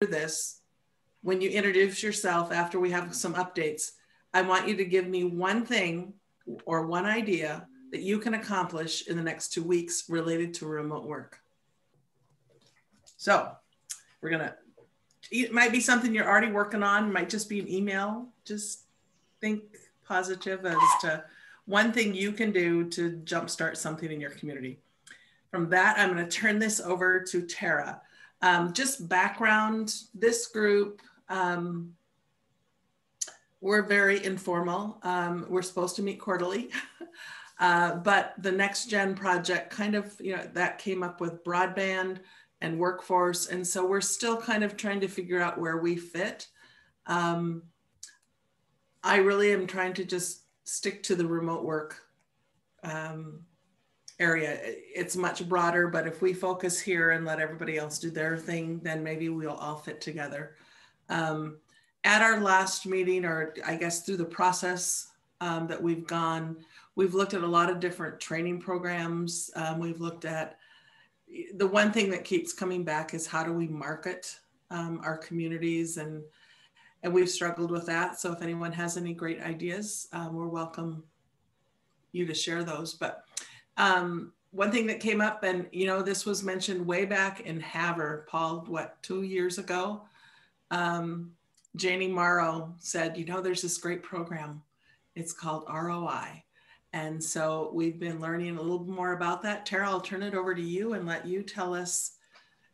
this, when you introduce yourself after we have some updates, I want you to give me one thing or one idea that you can accomplish in the next 2 weeks related to remote work. So it might be something you're already working on, might just be an email. Just think positive as to one thing you can do to jumpstart something in your community. From that, I'm going to turn this over to Tara. Just background, this group, we're very informal. We're supposed to meet quarterly, but the Next Gen project kind of, that came up with broadband and workforce. And so we're still kind of trying to figure out where we fit. I really am trying to just stick to the remote work area. It's much broader, but if we focus here and let everybody else do their thing, then maybe we'll all fit together. At our last meeting, or I guess through the process that we've gone, we've looked at a lot of different training programs. We've looked at, the one thing that keeps coming back is how do we market our communities, and we've struggled with that. So if anyone has any great ideas, we're welcome you to share those. But one thing that came up, and this was mentioned way back in Havre, Paul, 2 years ago, Janie Morrow said, there's this great program. It's called ROI. And so we've been learning a little more about that. Tara, I'll turn it over to you and let you tell us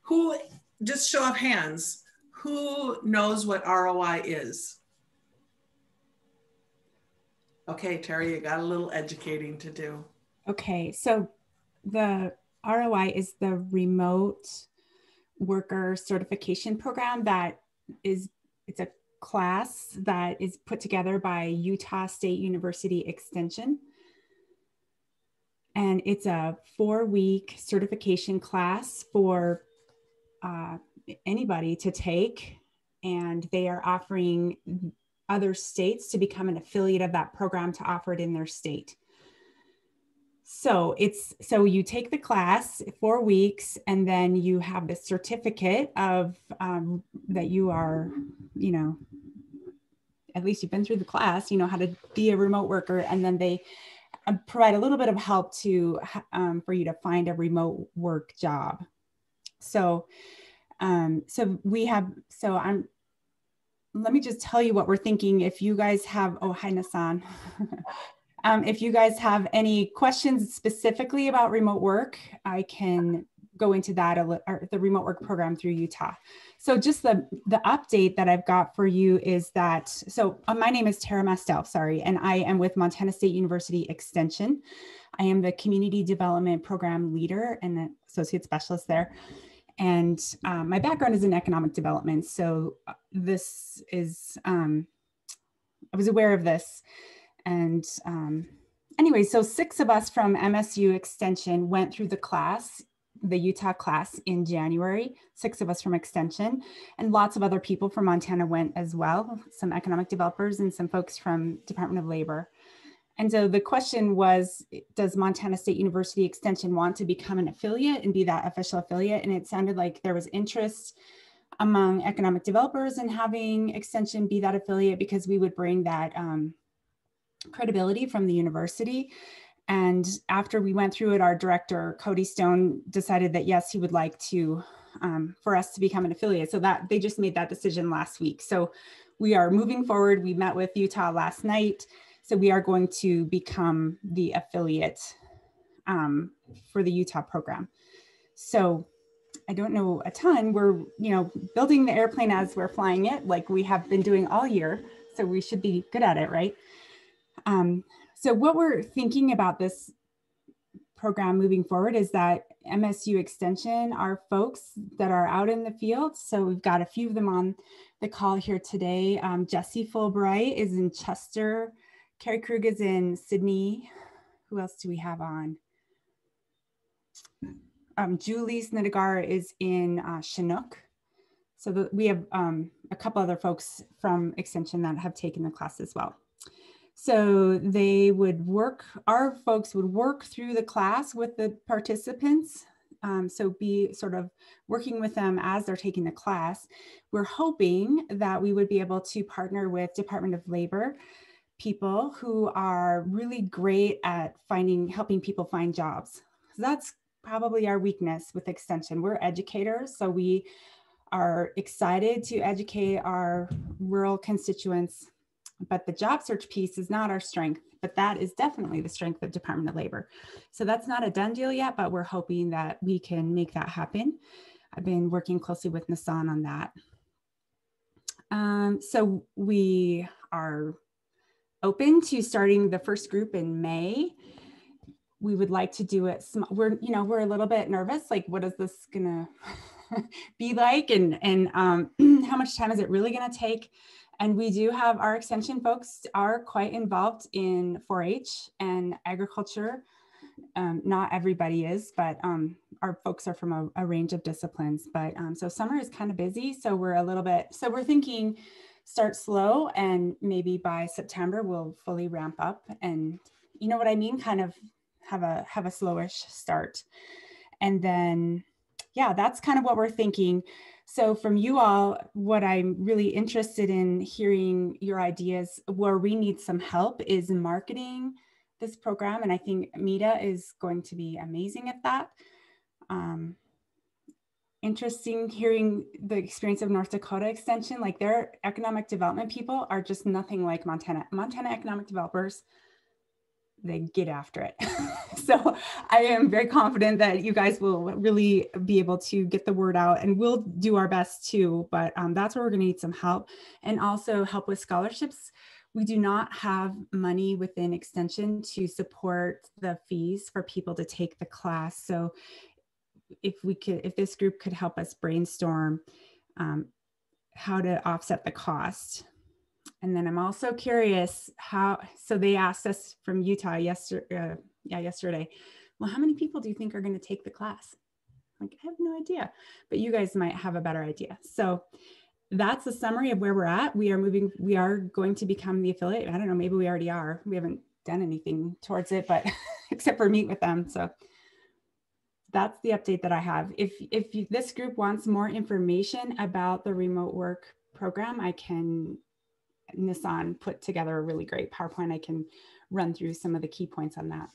who, just show of hands, who knows what ROI is? Okay, Tara, you got a little educating to do. Okay, so the ROI is the Remote Worker Certification Program it's a class that is put together by Utah State University Extension. And it's a 4-week certification class for anybody to take. And they are offering other states to become an affiliate of that program to offer it in their state. So you take the class 4 weeks, and then you have the certificate of that you are, at least you've been through the class, you know how to be a remote worker, and then they provide a little bit of help for you to find a remote work job. Let me just tell you what we're thinking. If you guys have, oh, hi, Nassan. If you guys have any questions specifically about remote work, I can go into that, or the remote work program through Utah. So just the update that I've got for you is that, my name is Tara Mastel, and I am with Montana State University Extension. I am the Community Development Program Leader and the Associate Specialist there. And my background is in economic development. So this is, I was aware of this. And anyway, so 6 of us from MSU Extension went through the Utah class in January, 6 of us from Extension, and lots of other people from Montana went as well, some economic developers and some folks from Department of Labor. And so the question was, does Montana State University Extension want to become an affiliate and be that official affiliate? And it sounded like there was interest among economic developers in having Extension be that affiliate, because we would bring that credibility from the university. And after we went through it, our director, Cody Stone, decided that yes, he would like to, for us to become an affiliate. So that they just made that decision last week. So we are moving forward. We met with Utah last night. So we are going to become the affiliate for the Utah program. So I don't know a ton. We're, building the airplane as we're flying it, like we have been doing all year. So we should be good at it, right? So what we're thinking about this program moving forward is that MSU Extension are folks that are out in the field. So we've got a few of them on the call here today. Jesse Fulbright is in Chester. Carrie Krug is in Sydney. Who else do we have on? Julie Snedegar is in Chinook. So we have a couple other folks from Extension that have taken the class as well. So our folks would work through the class with the participants So be sort of working with them as they're taking the class. We're hoping that we would be able to partner with Department of Labor people who are really great at helping people find jobs. That's probably our weakness with Extension. We're educators, so we are excited to educate our rural constituents, but the job search piece is not our strength, but that is definitely the strength of Department of Labor. So that's not a done deal yet, but we're hoping that we can make that happen. I've been working closely with Nissan on that. So we are open to starting the first group in May. We would like to do it. We're a little bit nervous. Like, what is this gonna be like? And how much time is it really gonna take? And we do have our extension folks are quite involved in 4-H and agriculture. Not everybody is, but our folks are from a range of disciplines. But so summer is kind of busy. So we're thinking start slow, and maybe by September we'll fully ramp up, and you know what I mean, kind of have a slowish start. And then, yeah, that's kind of what we're thinking. So from you all, what I'm really interested in hearing your ideas where we need some help is marketing this program. And I think MEDA is going to be amazing at that. Interesting hearing the experience of North Dakota Extension. Like, their economic development people are just nothing like Montana. Montana economic developers, they get after it. So I am very confident that you guys will really be able to get the word out, and we'll do our best too. But that's where we're going to need some help, and also help with scholarships. We do not have money within Extension to support the fees for people to take the class. So if this group could help us brainstorm how to offset the cost. And then I'm also curious so they asked us from Utah yesterday, well, how many people do you think are going to take the class? Like, I have no idea, but you guys might have a better idea. So that's a summary of where we're at. We are going to become the affiliate. I don't know, maybe we already are. We haven't done anything towards it, but except for meet with them. So that's the update that I have. If this group wants more information about the remote work program, Nissan put together a really great PowerPoint. I can run through some of the key points on that.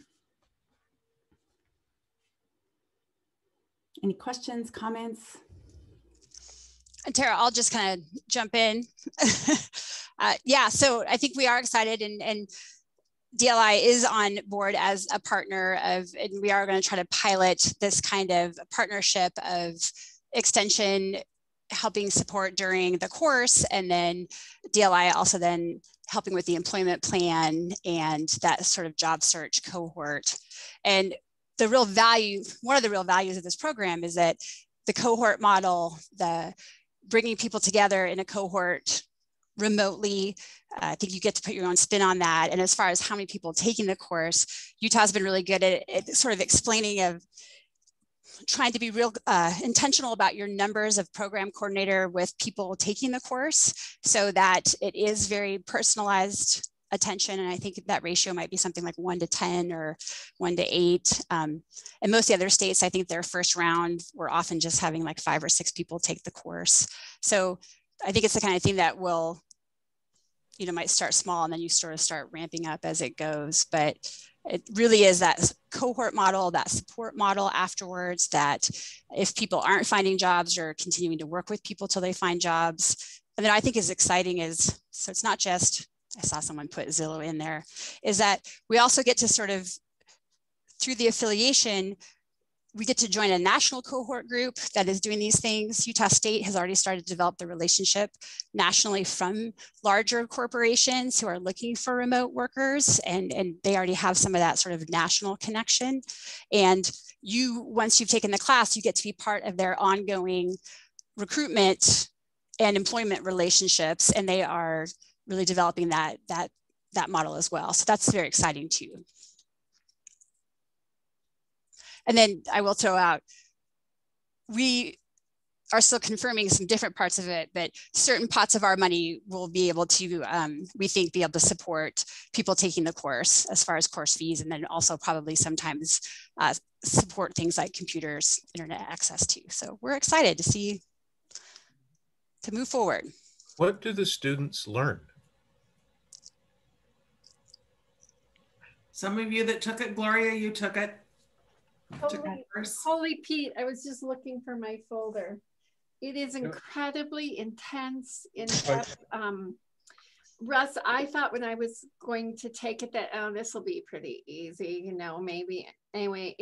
Any questions, comments? Tara, I'll just kind of jump in. Yeah, so I think we are excited, and DLI is on board as a partner and we are going to try to pilot this kind of partnership of Extension helping support during the course, and then DLI also then helping with the employment plan and that sort of job search cohort. And the real value, one of the real values of this program is that the cohort model, the bringing people together in a cohort remotely, I think you get to put your own spin on that. And as far as how many people taking the course, Utah's been really good at sort of explaining of trying to be real intentional about your numbers of program coordinator with people taking the course so that it is very personalized attention. And I think that ratio might be something like 1 to 10 or 1 to 8. And most of the other states, I think their first round, we're often just having like 5 or 6 people take the course. So I think it's the kind of thing that will, might start small and then you sort of start ramping up as it goes. But it really is that cohort model, that support model afterwards, that if people aren't finding jobs or continuing to work with people till they find jobs. And then I think is exciting is, so it's not just, I saw someone put Zillow in there, is that we also get to sort of, through the affiliation, we get to join a national cohort group that is doing these things. Utah State has already started to develop the relationship nationally from larger corporations who are looking for remote workers, and they already have some of that sort of national connection. And once you've taken the class, you get to be part of their ongoing recruitment and employment relationships, and they are really developing that model as well. So that's very exciting too. And then I will throw out, we are still confirming some different parts of it, but certain pots of our money will be able to, we think, be able to support people taking the course as far as course fees, and then also probably sometimes support things like computers, internet access to. So we're excited to move forward. What do the students learn? Some of you that took it, Gloria, you took it. Holy Pete, I was just looking for my folder. It is incredibly intense, in-depth. Russ, I thought when I was going to take it that, oh, this will be pretty easy, you know, maybe. Anyway,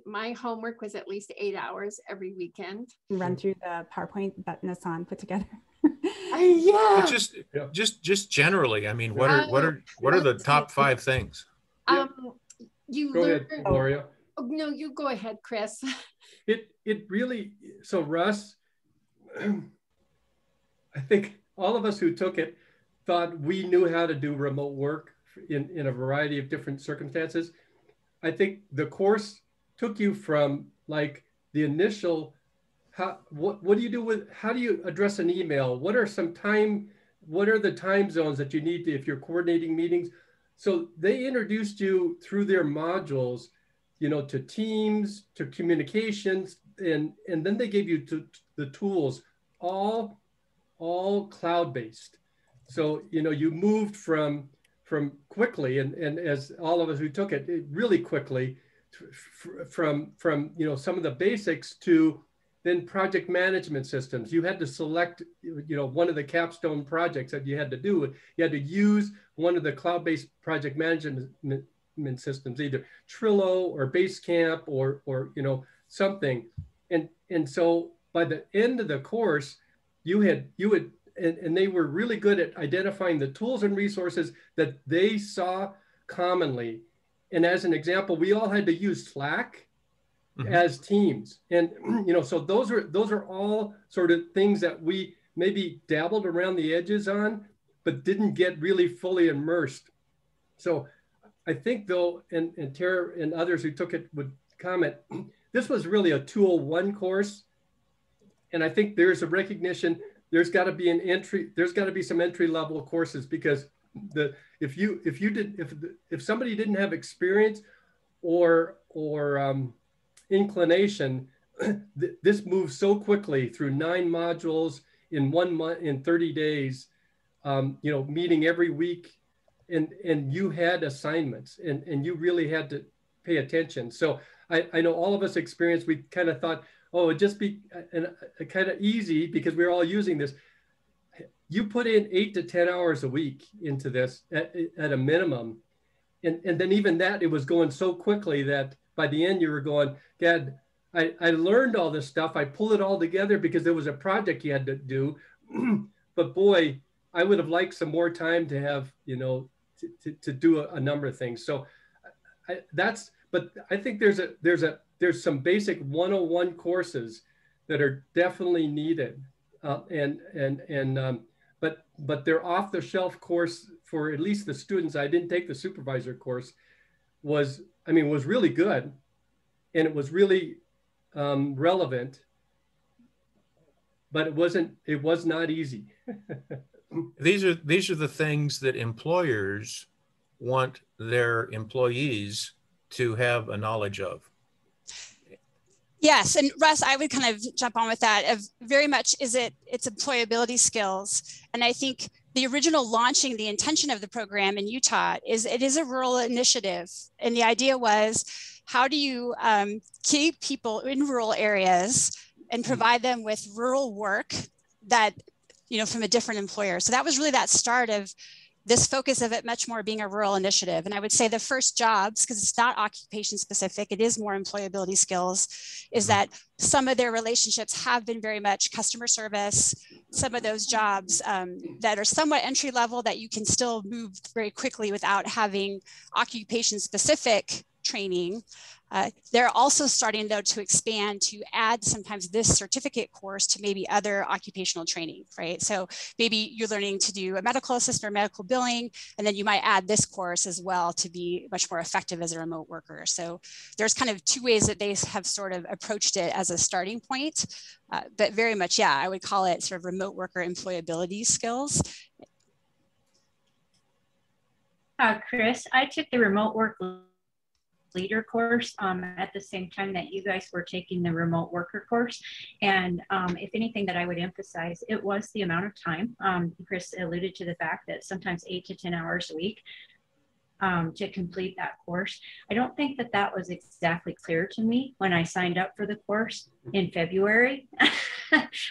my homework was at least 8 hours every weekend. Run through the PowerPoint that Nassan put together. Yeah. But just generally, I mean, what are the top 5 things? You go learn, ahead, Gloria. Oh, no, you go ahead, Chris. It really, so Russ, I think all of us who took it thought we knew how to do remote work in a variety of different circumstances. I think the course took you from like the initial, what do you do with, how do you address an email? What are the time zones that you need to, if you're coordinating meetings? So they introduced you through their modules, you know, to Teams, to communications, and then they gave you the tools, all cloud-based. So, you know, you moved from quickly, and as all of us who took it really quickly, from you know, some of the basics to then project management systems. You had to select, you know, one of the capstone projects that you had to do. You had to use one of the cloud-based project management systems, either Trello or Basecamp or you know, something. And so by the end of the course, and they were really good at identifying the tools and resources that they saw commonly. And as an example, we all had to use Slack as teams. And, you know, so those are all sort of things that we maybe dabbled around the edges on, but didn't get really fully immersed. So I think though, and Tara and others who took it would comment, this was really a 201 course. And I think there's a recognition, there's got to be some entry level courses, because if somebody didn't have experience or inclination, this moves so quickly through 9 modules in 1 month, in 30 days, you know, meeting every week, and you had assignments, and you really had to pay attention. So I know all of us experienced, we kind of thought, oh, it'd just be kind of easy because we're all using this. You put in 8 to 10 hours a week into this at a minimum. And then even that, it was going so quickly that by the end you were going, God, I learned all this stuff. I pulled it all together because there was a project you had to do. But boy, I would have liked some more time to have, you know, to do a number of things. So but I think there's some basic 101 courses that are definitely needed. But their off-the-shelf course for at least the students, I didn't take the supervisor course, was really good, and it was really relevant, but it was not easy. These are the things that employers want their employees to have a knowledge of. Yes, and Russ, I would kind of jump on with that. Of very much it's employability skills, and I think the original launching, the intention of the program in Utah is it is a rural initiative, and the idea was, how do you keep people in rural areas and provide them with rural work that, you know, from a different employer. So that was really that start of this focus of it much more being a rural initiative. And I would say the first jobs, because it's not occupation specific, it is more employability skills, is that some of their relationships have been very much customer service. Some of those jobs that are somewhat entry level that you can still move very quickly without having occupation specific training. They're also starting though to expand to add sometimes this certificate course to maybe other occupational training, right? So maybe you're learning to do a medical assistant or medical billing, and then you might add this course as well to be much more effective as a remote worker. So there's kind of 2 ways that they have sort of approached it as a starting point, but very much, yeah, I would call it sort of remote worker employability skills. Chris, I took the remote work leader course at the same time that you guys were taking the remote worker course. And if anything that I would emphasize, it was the amount of time. Chris alluded to the fact that sometimes 8 to 10 hours a week to complete that course. I don't think that that was exactly clear to me when I signed up for the course in February,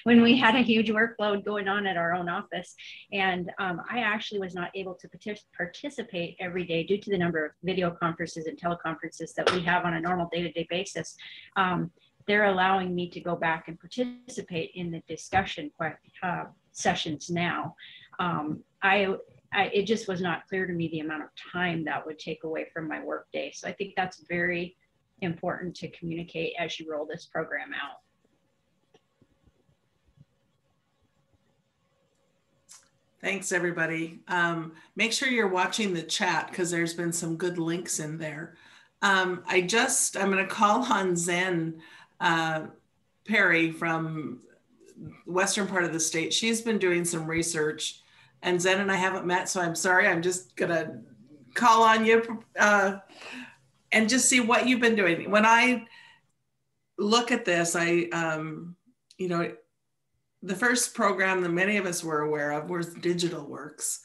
when we had a huge workload going on at our own office. And I actually was not able to participate every day due to the number of video conferences and teleconferences that we have on a normal day-to-day basis. They're allowing me to go back and participate in the discussion sessions now. It just was not clear to me the amount of time that would take away from my work day. So I think that's very important to communicate as you roll this program out. Thanks, everybody. Make sure you're watching the chat because there's been some good links in there. I'm going to call on Zen Perry from western part of the state. She's been doing some research, and Zen and I haven't met, so I'm sorry. I'm just going to call on you and just see what you've been doing. When I look at this, the first program that many of us were aware of was Digital Works.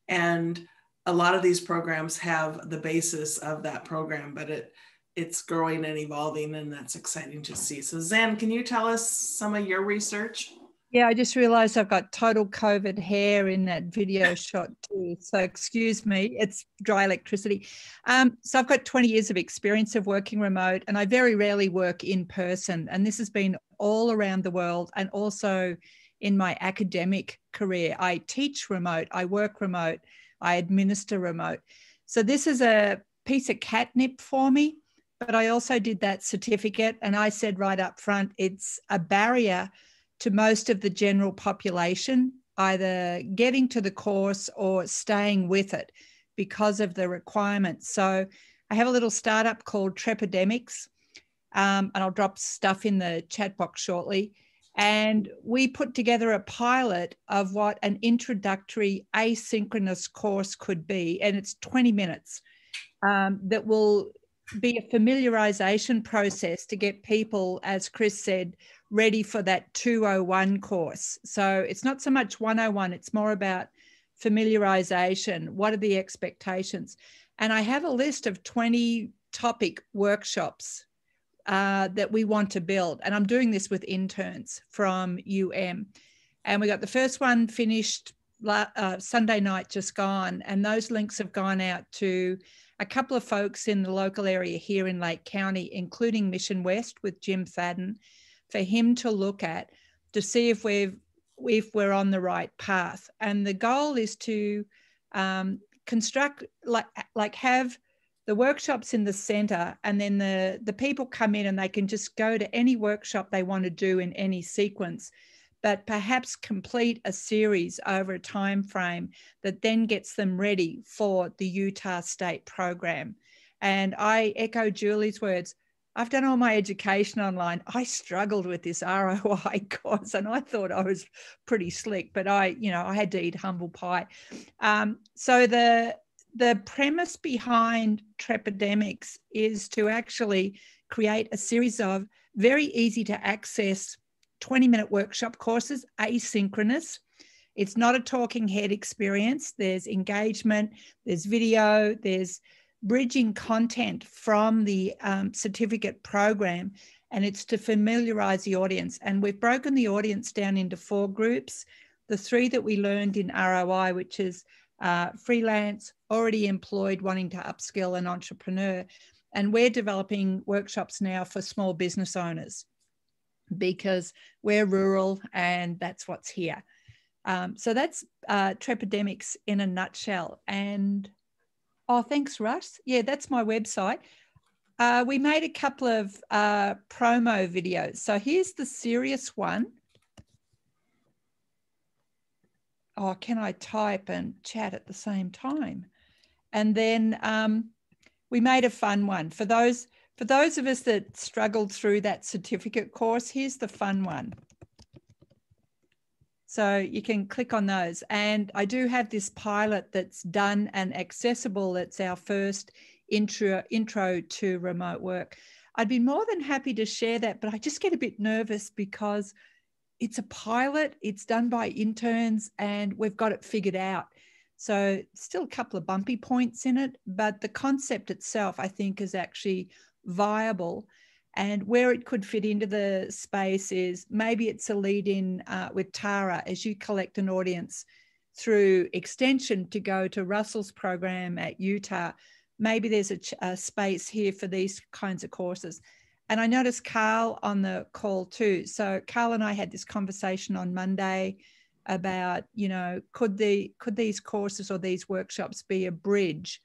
And a lot of these programs have the basis of that program, but it's growing and evolving, and that's exciting to see. So Zen, can you tell us some of your research? Yeah, I just realized I've got total COVID hair in that video shot too. So excuse me, it's dry electricity. So I've got 20 years of experience of working remote, and I very rarely work in person. And this has been all around the world, and also in my academic career. I teach remote, I work remote, I administer remote. So this is a piece of catnip for me, but I also did that certificate, and I said right up front, it's a barrier to most of the general population, either getting to the course or staying with it because of the requirements. So I have a little startup called Trepidemics, and I'll drop stuff in the chat box shortly. And we put together a pilot of what an introductory asynchronous course could be. And it's 20 minutes that will be a familiarization process to get people, as Chris said, ready for that 201 course. So it's not so much 101, it's more about familiarization. What are the expectations? And I have a list of 20 topic workshops that we want to build. And I'm doing this with interns from UM. And we got the first one finished Sunday night just gone. And those links have gone out to a couple of folks in the local area here in Lake County, including Mission West with Jim Fadden, for him to look at to see if we're on the right path. And the goal is to construct, like have the workshops in the center, and then the people come in and they can just go to any workshop they want to do in any sequence, but perhaps complete a series over a time frame that then gets them ready for the Utah State program. And I echo Julie's words. I've done all my education online. I struggled with this ROI course, and I thought I was pretty slick, but I had to eat humble pie. So the premise behind Trepidemics is to actually create a series of very easy to access 20-minute workshop courses, asynchronous. It's not a talking head experience. There's engagement, there's video, there's bridging content from the certificate program, and it's to familiarize the audience. And we've broken the audience down into 4 groups. The 3 that we learned in ROI, which is freelance, already employed, wanting to upskill, an entrepreneur. And we're developing workshops now for small business owners because we're rural and that's what's here. So that's Trepidemics in a nutshell. And oh, thanks, Russ. Yeah, that's my website. We made a couple of promo videos. So here's the serious one. Oh, can I type and chat at the same time? And then we made a fun one. For those of us that struggled through that certificate course, here's the fun one. So you can click on those. And I do have this pilot that's done and accessible. It's our first intro to remote work. I'd be more than happy to share that, but I just get a bit nervous because it's a pilot, it's done by interns, and we've got it figured out. So still a couple of bumpy points in it, but the concept itself, I think, is actually viable. And where it could fit into the space is maybe it's a lead in with Tara as you collect an audience through extension to go to Russell's program at Utah. Maybe there's a space here for these kinds of courses. And I noticed Carl on the call too. So Carl and I had this conversation on Monday about, you know, could these courses or these workshops be a bridge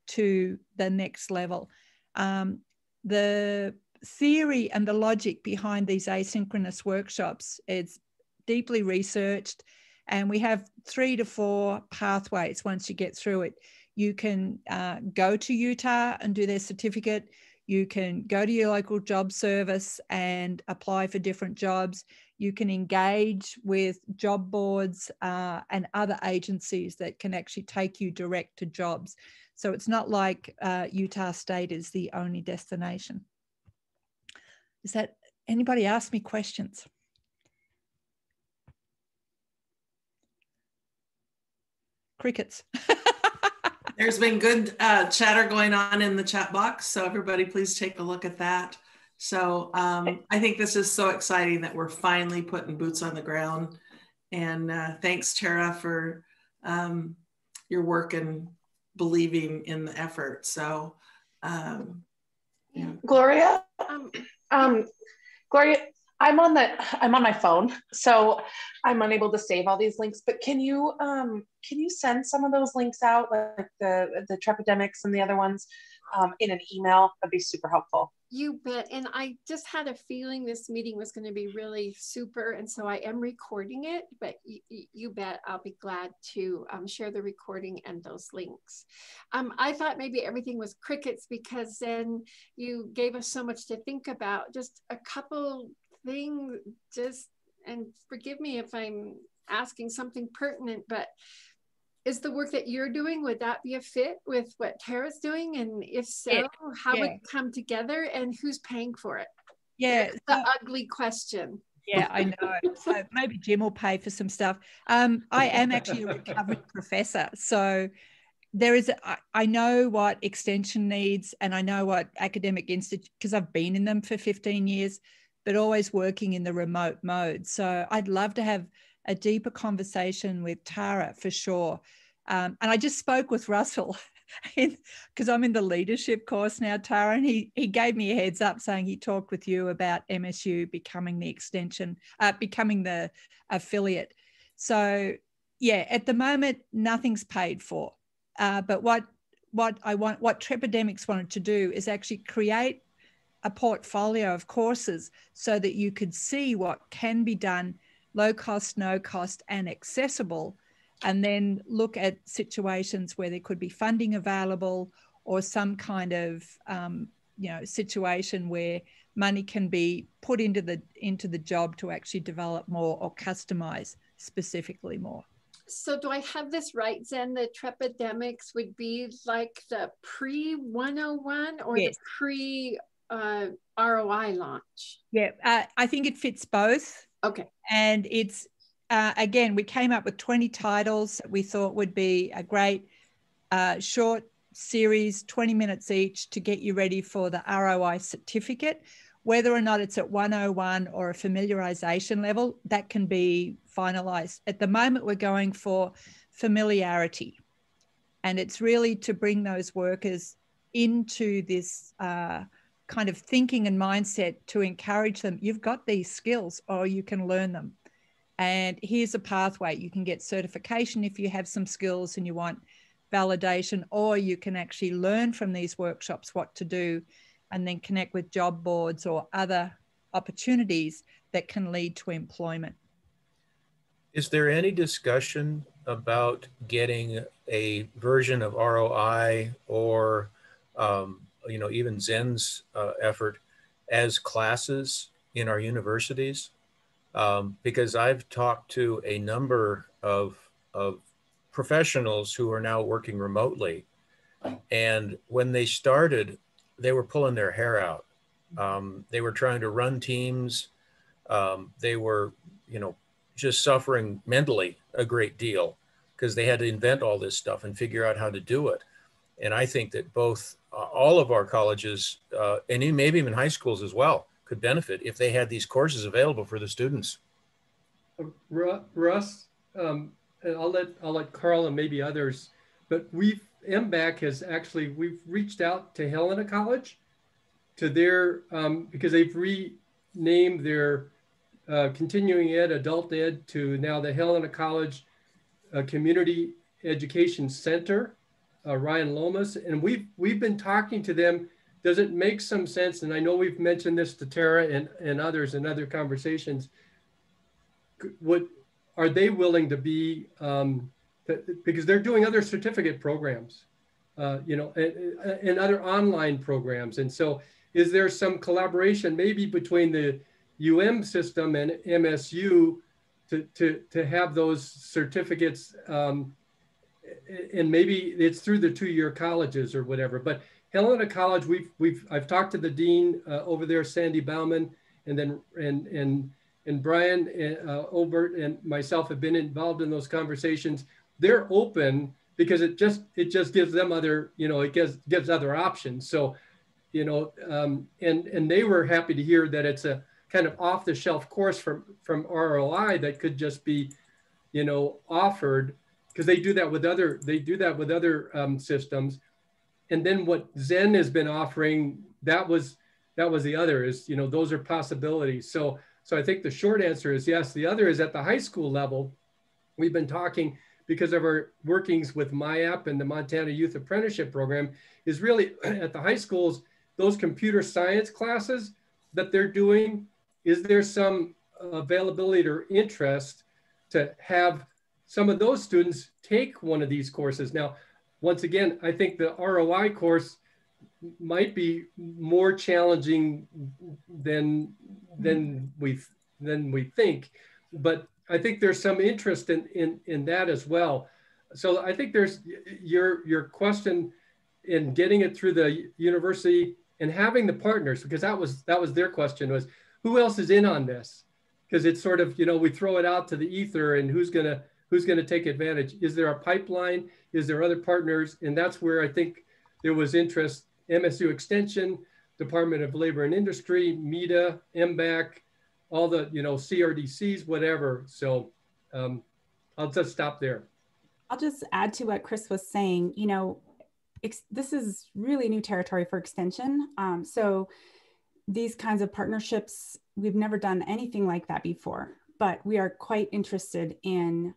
to the next level? The theory and the logic behind these asynchronous workshops is deeply researched, and we have 3 to 4 pathways once you get through it. You can go to Utah and do their certificate. You can go to your local job service and apply for different jobs. You can engage with job boards and other agencies that can actually take you direct to jobs. So it's not like Utah State is the only destination. Is that, anybody ask me questions? Crickets. There's been good chatter going on in the chat box, so everybody please take a look at that. So I think this is so exciting that we're finally putting boots on the ground. And thanks, Tara, for your work and believing in the effort. So, yeah. Gloria, Gloria, I'm on my phone, so I'm unable to save all these links. But can you send some of those links out, like the Trepidemics and the other ones, in an email? That'd be super helpful. You bet. And I just had a feeling this meeting was going to be really super. And so I am recording it, but you bet I'll be glad to share the recording and those links. I thought maybe everything was crickets because then you gave us so much to think about. Just a couple things, and forgive me if I'm asking something pertinent, but is the work that you're doing, would that be a fit with what Tara's doing? And if so, how would it come together and who's paying for it? Yeah. It's the ugly question. Yeah, I know. So maybe Jim will pay for some stuff. I am actually a recovering professor. So I know what extension needs, and I know what academic institute, because I've been in them for 15 years, but always working in the remote mode. So I'd love to have a deeper conversation with Tara for sure. And I just spoke with Russell because I'm in the leadership course now, Tara, and he gave me a heads up saying he talked with you about MSU becoming the extension, becoming the affiliate. So yeah, at the moment, nothing's paid for. But what Trepidemics wanted to do is actually create a portfolio of courses so that you could see what can be done low cost, no cost, and accessible, and then look at situations where there could be funding available or some kind of situation where money can be put into the job to actually develop more or customize specifically more. So do I have this right, Zen? The Trepidemics would be like the pre-101 or yes. the pre-ROI launch? Yeah, I think it fits both. Okay. And it's, again, we came up with 20 titles that we thought would be a great short series, 20 minutes each, to get you ready for the ROI certificate. Whether or not it's at 101 or a familiarization level, that can be finalized. At the moment, we're going for familiarity. And it's really to bring those workers into this kind of thinking and mindset to encourage them. You've got these skills, or you can learn them. And here's a pathway. You can get certification if you have some skills and you want validation, or you can actually learn from these workshops what to do and then connect with job boards or other opportunities that can lead to employment. Is there any discussion about getting a version of ROI or even Zen's effort as classes in our universities? Because I've talked to a number of professionals who are now working remotely And when they started, they were pulling their hair out. They were trying to run teams. They were, just suffering mentally a great deal because they had to invent all this stuff and figure out how to do it. And I think that both all of our colleges and maybe even high schools as well could benefit if they had these courses available for the students. Russ, and I'll let Carl and maybe others, but MBAC has actually, we've reached out to Helena College to their, because they've renamed their continuing ed, adult ed to now the Helena College Community Education Center, Ryan Lomas. And we've been talking to them. Does it make some sense? And I know we've mentioned this to Tara and others in other conversations. Are they willing to be, because they're doing other certificate programs, and other online programs. And so is there some collaboration maybe between the system and MSU to have those certificates, and maybe it's through the 2-year colleges or whatever. But Helena College, I've talked to the dean over there, Sandy Bauman, and then and Brian Obert and myself have been involved in those conversations. They're open because it just gives them other, it gives other options. So, and they were happy to hear that it's a kind of off the shelf course from ROI that could just be, offered, because they do that with other systems. And then what Zen has been offering, that was the other, is, those are possibilities. So I think the short answer is yes. The other is at the high school level. We've been talking, because of our workings with MyApp and the Montana Youth Apprenticeship Program, is really at the high schools, those computer science classes that they're doing, is there some availability or interest to have some of those students take one of these courses? Now, once again, I think the ROI course might be more challenging than we think, but I think there's some interest in that as well. So I think there's your question in getting it through the university and having the partners, because that was their question, was who else is in on this? Because it's sort of, we throw it out to the ether, and who's gonna take advantage? Is there a pipeline? Is there other partners? And that's where I think there was interest. MSU Extension, Department of Labor and Industry, MEDA, MBAC, all the, CRDCs, whatever. So I'll just stop there. I'll just add to what Chris was saying. This is really new territory for Extension. So these kinds of partnerships, we've never done anything like that before, but we are quite interested in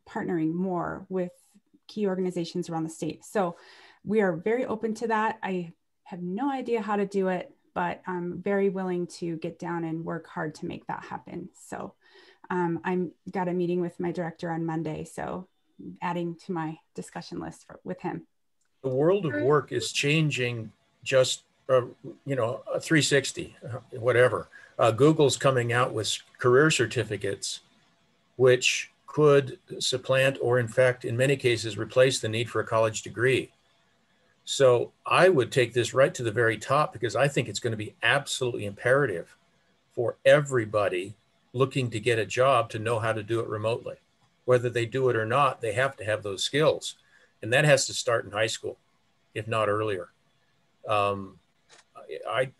partnering more with key organizations around the state. So we are very open to that. I have no idea how to do it, but I'm very willing to get down and work hard to make that happen. So I'm got a meeting with my director on Monday, so adding to my discussion list with him. The world of work is changing just, 360, whatever. Google's coming out with career certificates, which could supplant, or in fact, in many cases, replace the need for a college degree. So I would take this right to the very top, because I think it's going to be absolutely imperative for everybody looking to get a job to know how to do it remotely. Whether they do it or not, they have to have those skills. And that has to start in high school, if not earlier. I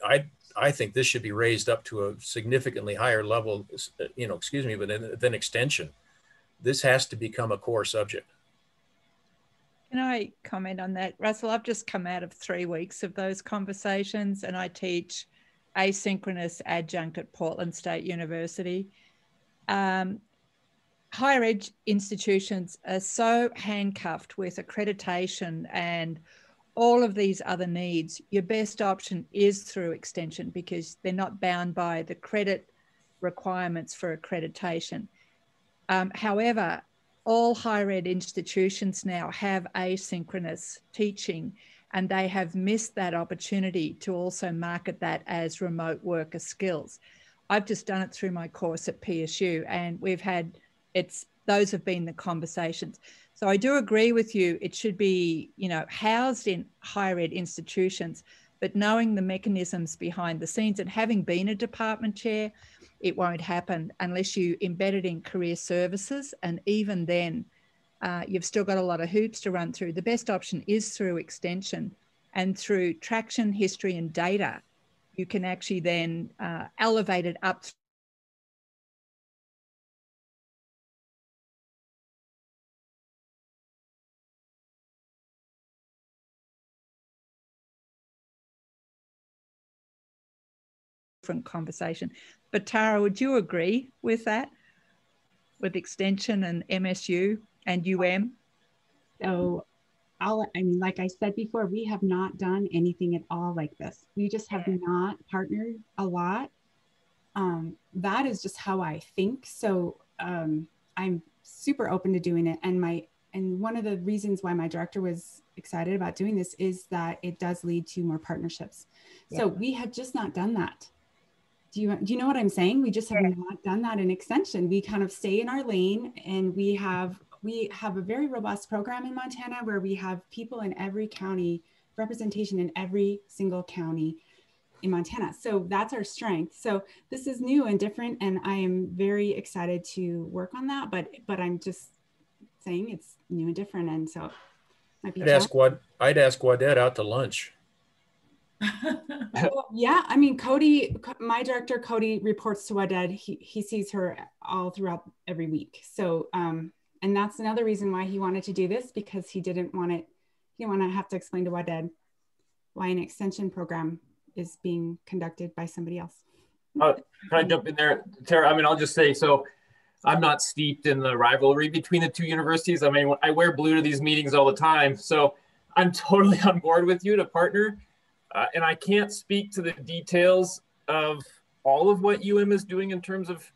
think this should be raised up to a significantly higher level, but than Extension. This has to become a core subject. Can I comment on that? Russell, I've just come out of 3 weeks of those conversations, and I teach asynchronous adjunct at Portland State University. Higher ed institutions are so handcuffed with accreditation and all of these other needs. Your best option is through Extension, because they're not bound by the credit requirements for accreditation. However, all higher ed institutions now have asynchronous teaching, and they have missed that opportunity to also market that as remote worker skills. I've just done it through my course at PSU, and we've had Those have been the conversations. So I do agree with you. It should be, housed in higher ed institutions, but knowing the mechanisms behind the scenes, and having been a department chair, it won't happen unless you embed it in career services. And even then, you've still got a lot of hoops to run through. The best option is through extension, and through traction, history, and data, you can actually then elevate it up different conversation. But Tara, would you agree with that, with extension and MSU and UM? So like I said before, we have not done anything at all like this. We just have not partnered a lot. That is just how I think. So I'm super open to doing it. And one of the reasons why my director was excited about doing this is that it does lead to more partnerships. Yeah. So we have just not done that. Do you know what I'm saying? We just have not done that in extension. We kind of stay in our lane, and we have a very robust program in Montana where we have people in every county, representation in every single county in Montana. So that's our strength. So this is new and different, and I am very excited to work on that. But I'm just saying it's new and different, and so it might be. I'd ask Wadette out to lunch. Well, yeah, I mean, Cody, my director, Cody, reports to Wadette. He sees her all throughout every week. So, and that's another reason why he wanted to do this, because he didn't want to have to explain to Wadette why an extension program is being conducted by somebody else. Can I jump in there, Tara? I mean, I'll just say, so I'm not steeped in the rivalry between the two universities. I mean, I wear blue to these meetings all the time. So I'm totally on board with you to partner. And I can't speak to the details of all of what UM is doing in terms of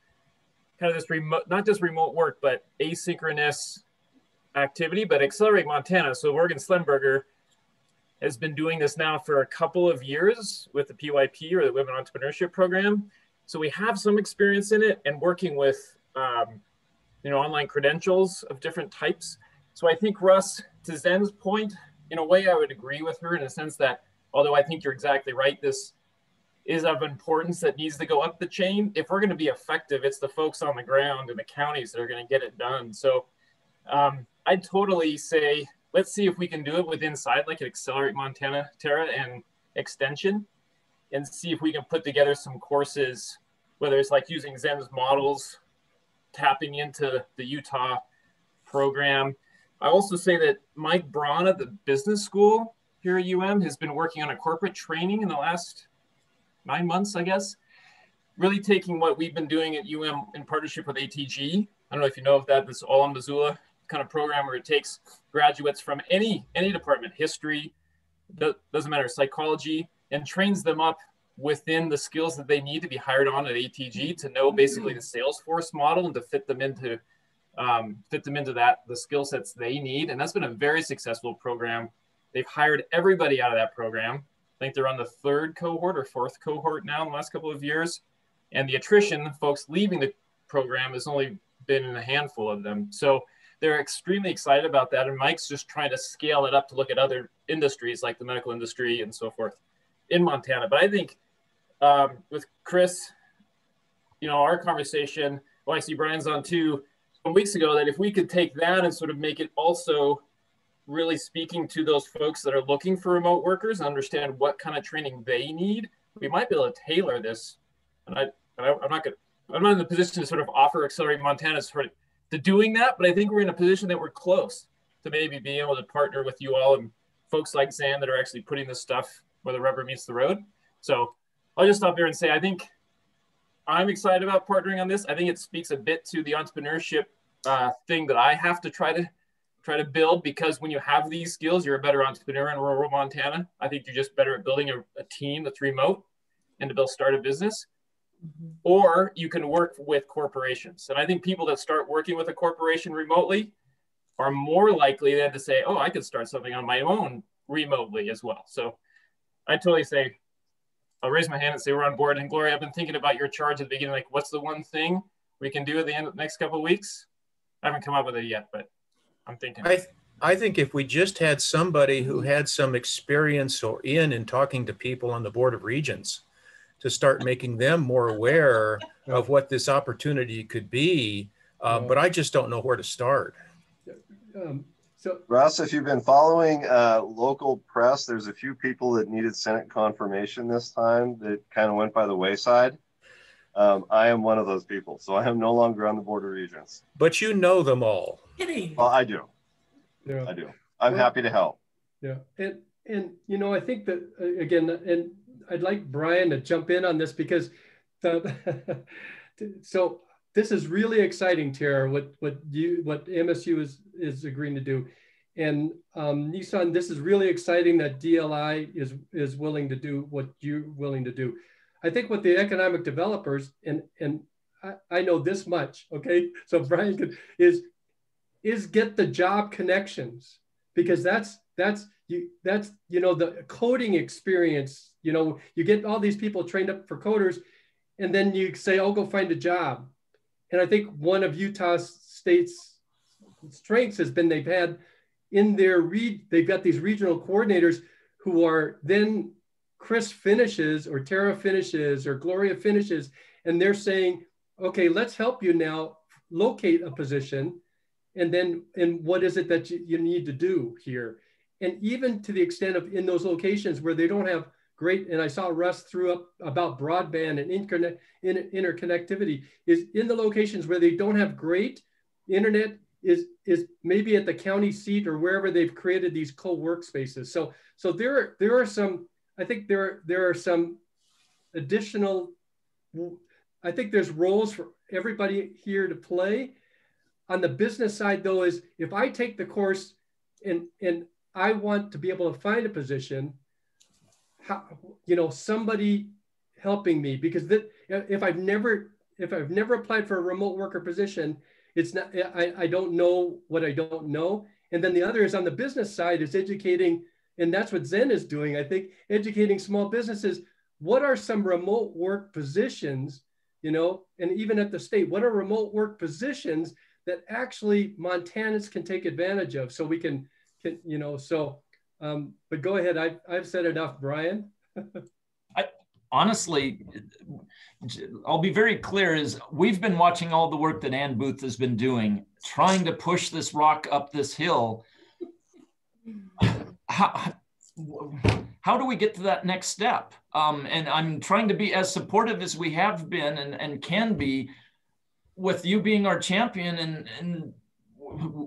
kind of this remote, not just remote work, but asynchronous activity, but Accelerate Montana. So Morgan Slemberger has been doing this now for a couple of years with the PYP, or the Women Entrepreneurship Program. So we have some experience in it, and working with, online credentials of different types. So I think, Russ, to Zen's point, in a way, I would agree with her in a sense that, although I think you're exactly right, this is of importance that needs to go up the chain. If we're going to be effective, it's the folks on the ground in the counties that are going to get it done. So I'd totally say, let's see if we can do it with inside, like an Accelerate Montana, Tara, and extension, and see if we can put together some courses, whether it's like using Zen's models, tapping into the Utah program. I also say that Mike Braun at the business school here at UM has been working on a corporate training in the last 9 months, I guess, really taking what we've been doing at UM in partnership with ATG. I don't know if you know of that, this all in Missoula kind of program where it takes graduates from any department, history, doesn't matter, psychology, and trains them up within the skills that they need to be hired on at ATG to know basically the Salesforce model and to fit them into the skill sets they need. And that's been a very successful program. They've hired everybody out of that program. I think they're on the 3rd cohort or 4th cohort now in the last couple of years. And the attrition, folks leaving the program, has only been in a handful of them. So they're extremely excited about that. And Mike's just trying to scale it up to look at other industries like the medical industry and so forth in Montana. But I think with Chris, our conversation, I see Brian's on too, some weeks ago, that if we could take that and sort of make it also really speaking to those folks that are looking for remote workers and understand what kind of training they need, we might be able to tailor this. And I'm not in the position to sort of offer Accelerate Montana to doing that, but I think we're in a position that we're close to maybe being able to partner with you all and folks like Zan that are actually putting this stuff where the rubber meets the road. So I'll just stop there and say, I think I'm excited about partnering on this. I think it speaks a bit to the entrepreneurship thing that I have to try to build, because when you have these skills, you're a better entrepreneur in rural Montana. I think you're just better at building a team that's remote and to start a business. Or you can work with corporations. And I think people that start working with a corporation remotely are more likely then to say, oh, I could start something on my own remotely as well. So I totally say, I'll raise my hand and say we're on board. And Gloria, I've been thinking about your charge at the beginning, like what's the one thing we can do at the end of the next couple of weeks? I haven't come up with it yet, but I'm thinking. I think if we just had somebody who had some experience or in talking to people on the Board of Regents to start making them more aware of what this opportunity could be, but I just don't know where to start. So Russ, if you've been following local press, there's a few people that needed Senate confirmation this time that kind of went by the wayside. I am one of those people, so I am no longer on the Board of Regents. But you know them all. Well, I do. yeah. I do. I'm happy to help. Yeah, and you know, I think that again, and I'd like Brian to jump in on this because so this is really exciting, Tara, what MSU is agreeing to do. And Nissan, this is really exciting that DLI is willing to do what you're willing to do. I think what the economic developers, and I know this much, okay? So Brian could, is get the job connections, because that's you know, the coding experience. You know, you get all these people trained up for coders, and then you say, "Oh, go find a job." And I think one of Utah State's strengths has been they've got these regional coordinators who are then Chris finishes or Tara finishes or Gloria finishes, and they're saying, "Okay, let's help you now locate a position. And what is it that you need to do here?" And even to the extent of in those locations where they don't have great, and I saw Russ threw up about broadband and interconnectivity, is in the locations where they don't have great internet is maybe at the county seat or wherever they've created these co-workspaces. So there are some, I think there are some additional, I think there's roles for everybody here to play. On the business side, though, is if I take the course and I want to be able to find a position, how, you know, somebody helping me, because if I've never applied for a remote worker position, it's not, I don't know what I don't know. And then the other is on the business side is educating, and that's what Zen is doing, I think, educating small businesses. What are some remote work positions, you know, and even at the state, what are remote work positions that actually Montanans can take advantage of, so we can you know, so, but go ahead, I've said enough, Brian. Honestly, I'll be very clear, is we've been watching all the work that Ann Booth has been doing, trying to push this rock up this hill. How do we get to that next step? And I'm trying to be as supportive as we have been and can be, with you being our champion, and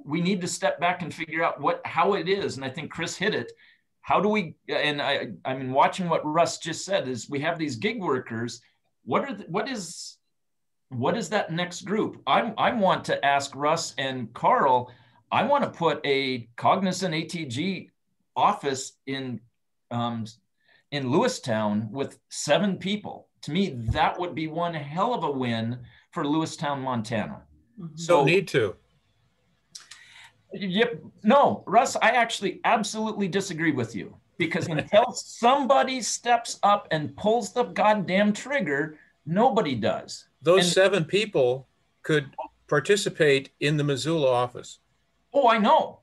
we need to step back and figure out how it is. And I think Chris hit it. How do we, and I mean, watching what Russ just said, is we have these gig workers. What is that next group? I want to ask Russ and Carl, I want to put a Cognizant ATG office in Lewistown with 7 people. To me, that would be one hell of a win for Lewistown, Montana. So need to. Yep. No, Russ, I actually absolutely disagree with you, because until somebody steps up and pulls the goddamn trigger, nobody does. Those 7 people could participate in the Missoula office. Oh, I know.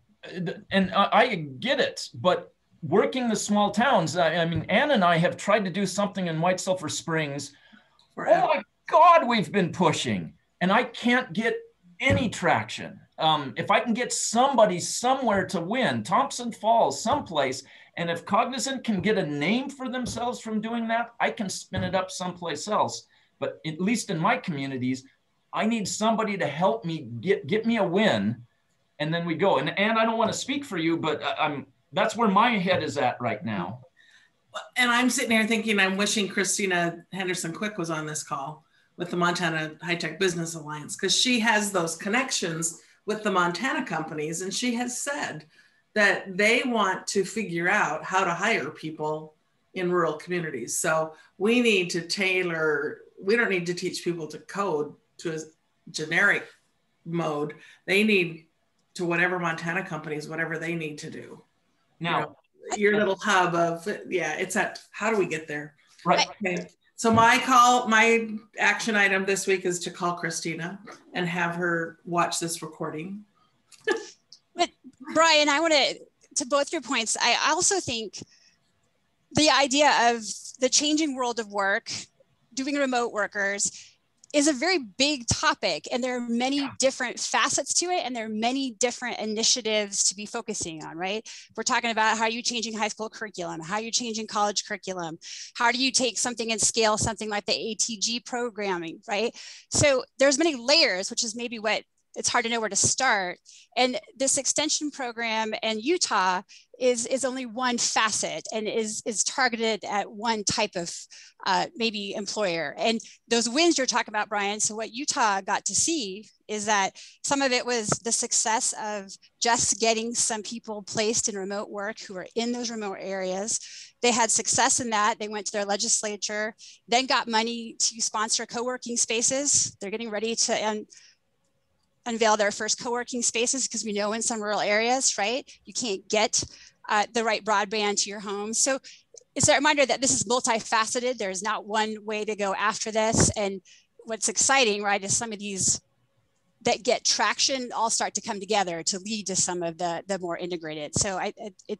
And I get it. But working the small towns, I mean, Ann and I have tried to do something in White Sulphur Springs. Oh my God, we've been pushing, and I can't get any traction. If I can get somebody somewhere to win, Thompson Falls, someplace, and if Cognizant can get a name for themselves from doing that, I can spin it up someplace else. But at least in my communities, I need somebody to help me get me a win, and then we go. And I don't want to speak for you, but that's where my head is at right now. And I'm sitting here thinking, I'm wishing Christina Henderson Quick was on this call with the Montana High Tech Business Alliance, because she has those connections with the Montana companies, and she has said that they want to figure out how to hire people in rural communities. So we need to tailor, we don't need to teach people to code to a generic mode. They need to whatever Montana companies, whatever they need to do. Now, your little hub of, yeah, it's at, how do we get there? Right. Okay. So my action item this week is to call Christina and have her watch this recording. But Brian, I want to both your points. I also think the idea of the changing world of work, doing remote workers, is a very big topic, and there are many different facets to it, and there are many different initiatives to be focusing on, right? We're talking about how are you changing high school curriculum, how are you changing college curriculum, how do you take something and scale something like the ATG programming, right? So there's many layers, which is maybe what it's hard to know where to start. And this extension program in Utah is only one facet and is targeted at one type of maybe employer. And those wins you're talking about, Brian, so what Utah got to see is that some of it was the success of just getting some people placed in remote work who are in those remote areas. They had success in that. They went to their legislature, then got money to sponsor co-working spaces. They're getting ready to unveil their first co-working spaces, because we know in some rural areas, right, you can't get the right broadband to your home. So it's a reminder that this is multifaceted. There's not one way to go after this. And what's exciting, right, is some of these that get traction all start to come together to lead to some of the more integrated. So it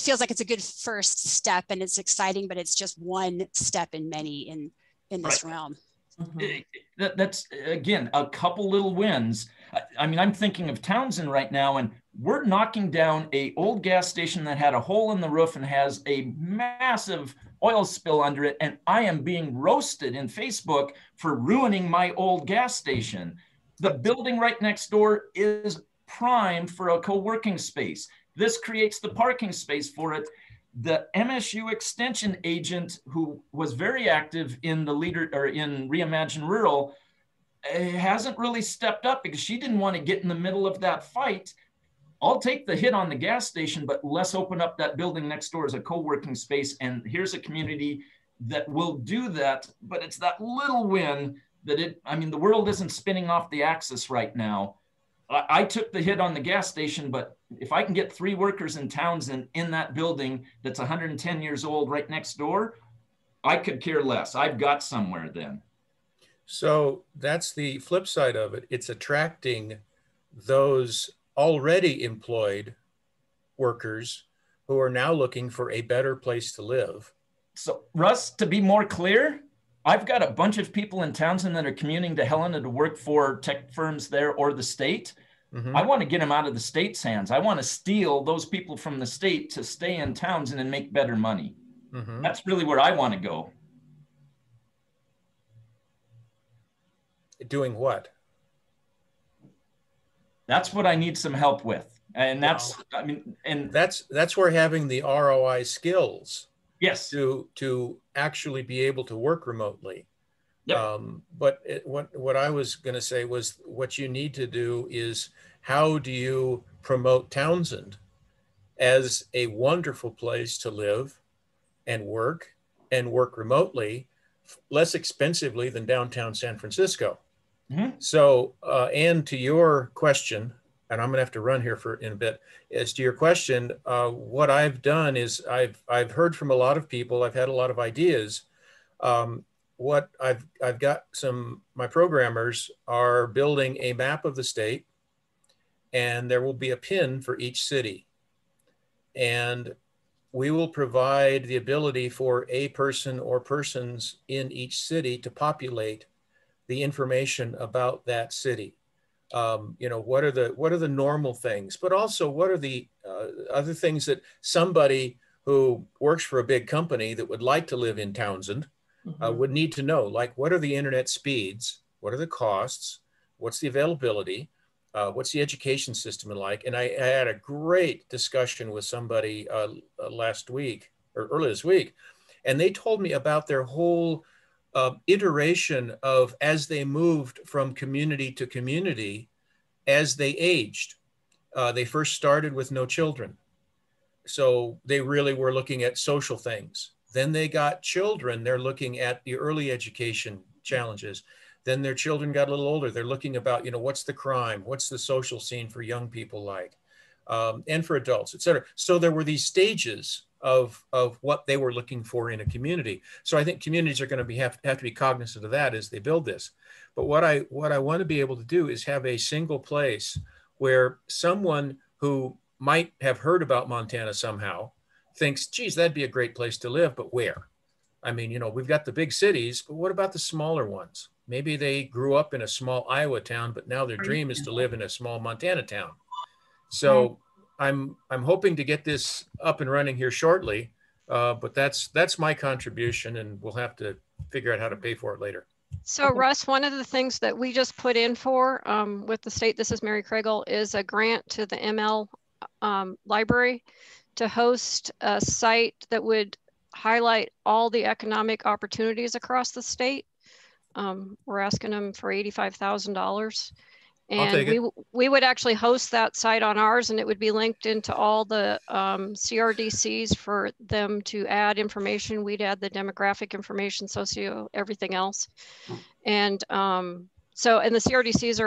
feels like it's a good first step, and it's exciting, but it's just one step in many in this realm. That's, again, a couple little wins. I mean, I'm thinking of Townsend right now, and we're knocking down an old gas station that had a hole in the roof and has a massive oil spill under it. And I am being roasted in Facebook for ruining my old gas station. The building right next door is primed for a co-working space. This creates the parking space for it. The MSU extension agent, who was very active in the in Reimagine Rural, hasn't really stepped up because she didn't want to get in the middle of that fight. I'll take the hit on the gas station, but let's open up that building next door as a co-working space. And here's a community that will do that. But it's that little win that I mean, the world isn't spinning off the axis right now. I took the hit on the gas station, but if I can get 3 workers in Townsend in that building that's 110 years old right next door, I could care less. I've got somewhere then. So that's the flip side of it. It's attracting those already employed workers who are now looking for a better place to live. So Russ, to be more clear, I've got a bunch of people in Townsend that are commuting to Helena to work for tech firms there or the state. I want to get them out of the state's hands. I want to steal those people from the state to stay in Townsend and make better money. That's really where I want to go. Doing what? That's what I need some help with. And that's, I mean, and that's where having the ROI skills, yes, to actually be able to work remotely. Yep. But what I was going to say was, what you need to do is, how do you promote Townsend as a wonderful place to live and work remotely, less expensively than downtown San Francisco? So, and to your question, and I'm going to have to run here in a bit, as to your question, what I've done is I've heard from a lot of people. I've had a lot of ideas. What I've got my programmers are building a map of the state, and there will be a pin for each city. And we will provide the ability for a person or persons in each city to populate the information about that city. You know, what are the normal things, but also what are the other things that somebody who works for a big company that would like to live in Townsend would need to know, like, what are the internet speeds? What are the costs? What's the availability? What's the education system like? And I had a great discussion with somebody last week or early this week, and they told me about their whole iteration of, as they moved from community to community, as they aged. They first started with no children. So they really were looking at social things. Then they got children. They're looking at the early education challenges. Then their children got a little older. They're looking about, you know, what's the crime? What's the social scene for young people like? And for adults, et cetera. So there were these stages of what they were looking for in a community. So I think communities are going to have to be cognizant of that as they build this. But what I want to be able to do is have a single place where someone who might have heard about Montana somehow thinks, geez, that'd be a great place to live, but where? I mean, you know, we've got the big cities, but what about the smaller ones? Maybe they grew up in a small Iowa town, but now their dream is to live in a small Montana town. So I'm hoping to get this up and running here shortly, but that's my contribution, and we'll have to figure out how to pay for it later. So Russ, one of the things that we just put in for with the state, this is Mary Kriegel, is a grant to the ML library to host a site that would highlight all the economic opportunities across the state. We're asking them for $85,000. And we would actually host that site on ours, and it would be linked into all the CRDCs for them to add information. We'd add the demographic information, socio, everything else. And and the CRDCs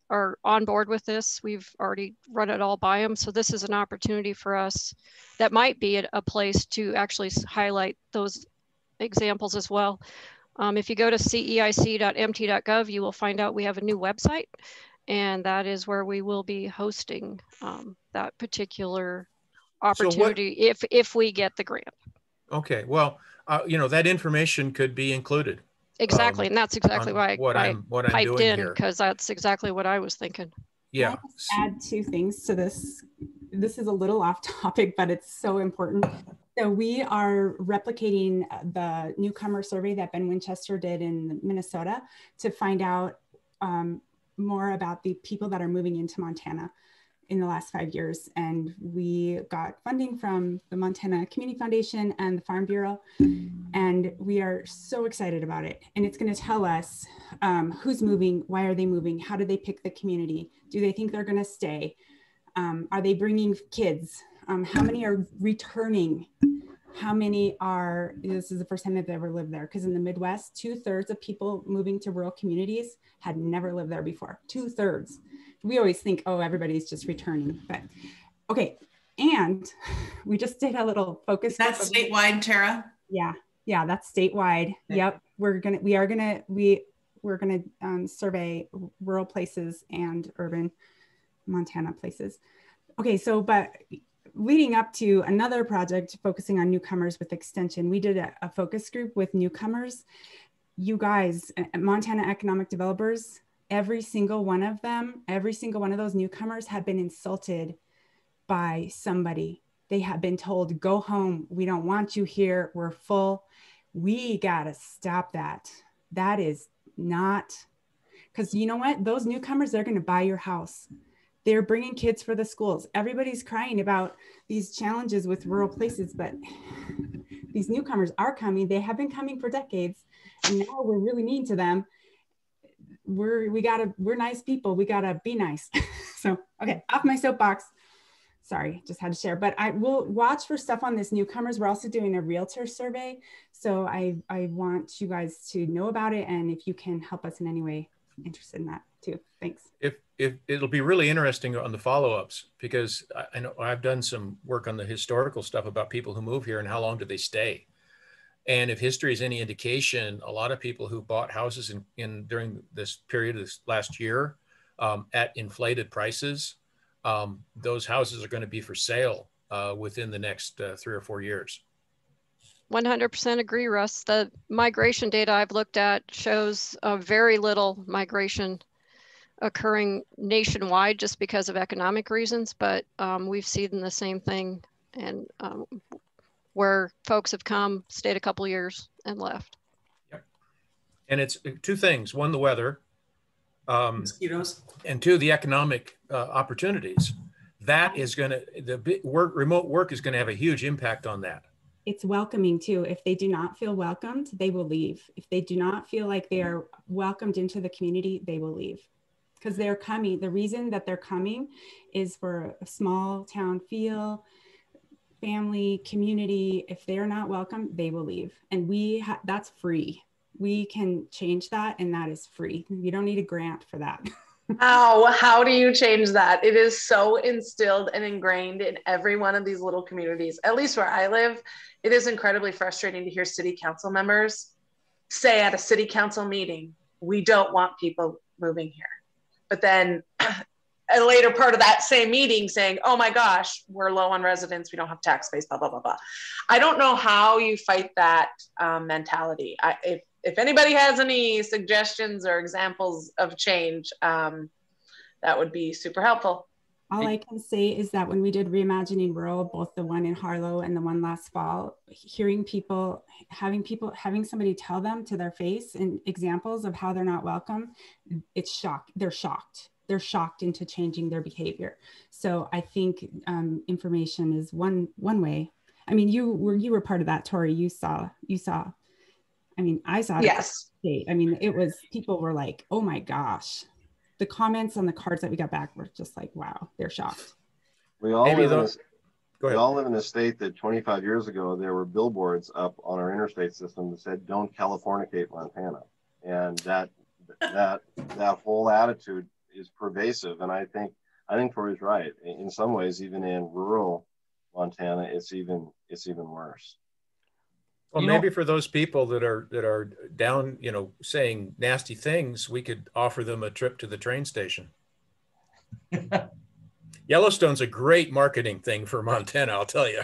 are on board with this. We've already run it all by them. So this is an opportunity for us that might be a place to actually highlight those examples as well. If you go to ceic.mt.gov, you will find out we have a new website. And that is where we will be hosting that particular opportunity if we get the grant. Okay, well, you know, that information could be included. Exactly, and that's exactly why I piped doing in, here, because that's exactly what I was thinking. Yeah. Add two things to this. This is a little off topic, but it's so important. So we are replicating the newcomer survey that Ben Winchester did in Minnesota to find out more about the people that are moving into Montana in the last 5 years. And we got funding from the Montana Community Foundation and the Farm Bureau. And we are so excited about it. And it's going to tell us who's moving, why are they moving, how do they pick the community? Do they think they're going to stay? Are they bringing kids? How many are returning? How many are, this is the first time they've ever lived there, because in the Midwest, 2/3 of people moving to rural communities had never lived there before. 2/3. We always think, oh, everybody's just returning, but okay. And we just did a little focus. That's statewide, Tara? Yeah, that's statewide. Okay. Yep, we're gonna survey rural places and urban Montana places. Okay, so but leading up to another project focusing on newcomers with extension, we did a focus group with newcomers. You guys, Montana economic developers, every single one of those newcomers had been insulted by somebody. They had been told, go home. We don't want you here. We're full. We got to stop that. That is not, because you know what? Those newcomers, they're going to buy your house. They're bringing kids for the schools. Everybody's crying about these challenges with rural places, but these newcomers are coming. They have been coming for decades, and now we're really mean to them. We're nice people. We gotta be nice. So, okay, off my soapbox. Sorry, just had to share. But I will watch for stuff on this newcomers. We're also doing a realtor survey, so I want you guys to know about it, and if you can help us in any way, interested in that too. Thanks. If it'll be really interesting on the follow-ups, because I know I've done some work on the historical stuff about people who move here and how long do they stay. And if history is any indication, a lot of people who bought houses during this period of this last year at inflated prices, those houses are going to be for sale within the next 3 or 4 years. 100% agree, Russ. The migration data I've looked at shows very little migration occurring nationwide just because of economic reasons, but we've seen the same thing, and where folks have come, stayed a couple years, and left. Yep. And it's two things: one, the weather, mosquitoes, and two, the economic opportunities. That is going to remote work is going to have a huge impact on that. It's welcoming too. If they do not feel welcomed, they will leave. If they do not feel like they are welcomed into the community, they will leave. Because they're coming. The reason that they're coming is for a small town feel, family, community. If they're not welcome, they will leave. And that's free. We can change that, and that is free. You don't need a grant for that. Oh, how do you change that? It is so instilled and ingrained in every one of these little communities. At least where I live, it is incredibly frustrating to hear city council members say at a city council meeting, we don't want people moving here. But then a later part of that same meeting saying, oh my gosh, we're low on residents, we don't have tax space, blah, blah, blah, blah. I don't know how you fight that mentality. If anybody has any suggestions or examples of change, that would be super helpful. All I can say is that when we did Reimagining Rural, both the one in Harlow and the one last fall, hearing people, having somebody tell them to their face and examples of how they're not welcome, it's shock. They're shocked. They're shocked into changing their behavior. So I think information is one way. I mean, you were part of that, Tori. You saw. I mean, I saw it. Yes. I mean, it was, people were like, oh my gosh. The comments on the cards that we got back were just like, wow, they're shocked. We all live in a state that 25 years ago, there were billboards up on our interstate system that said, don't Californicate Montana. And that whole attitude is pervasive. And I think Tori's right. In some ways, even in rural Montana, it's even worse. Well, maybe for those people that are down, saying nasty things, we could offer them a trip to the train station. Yellowstone's a great marketing thing for Montana, I'll tell you.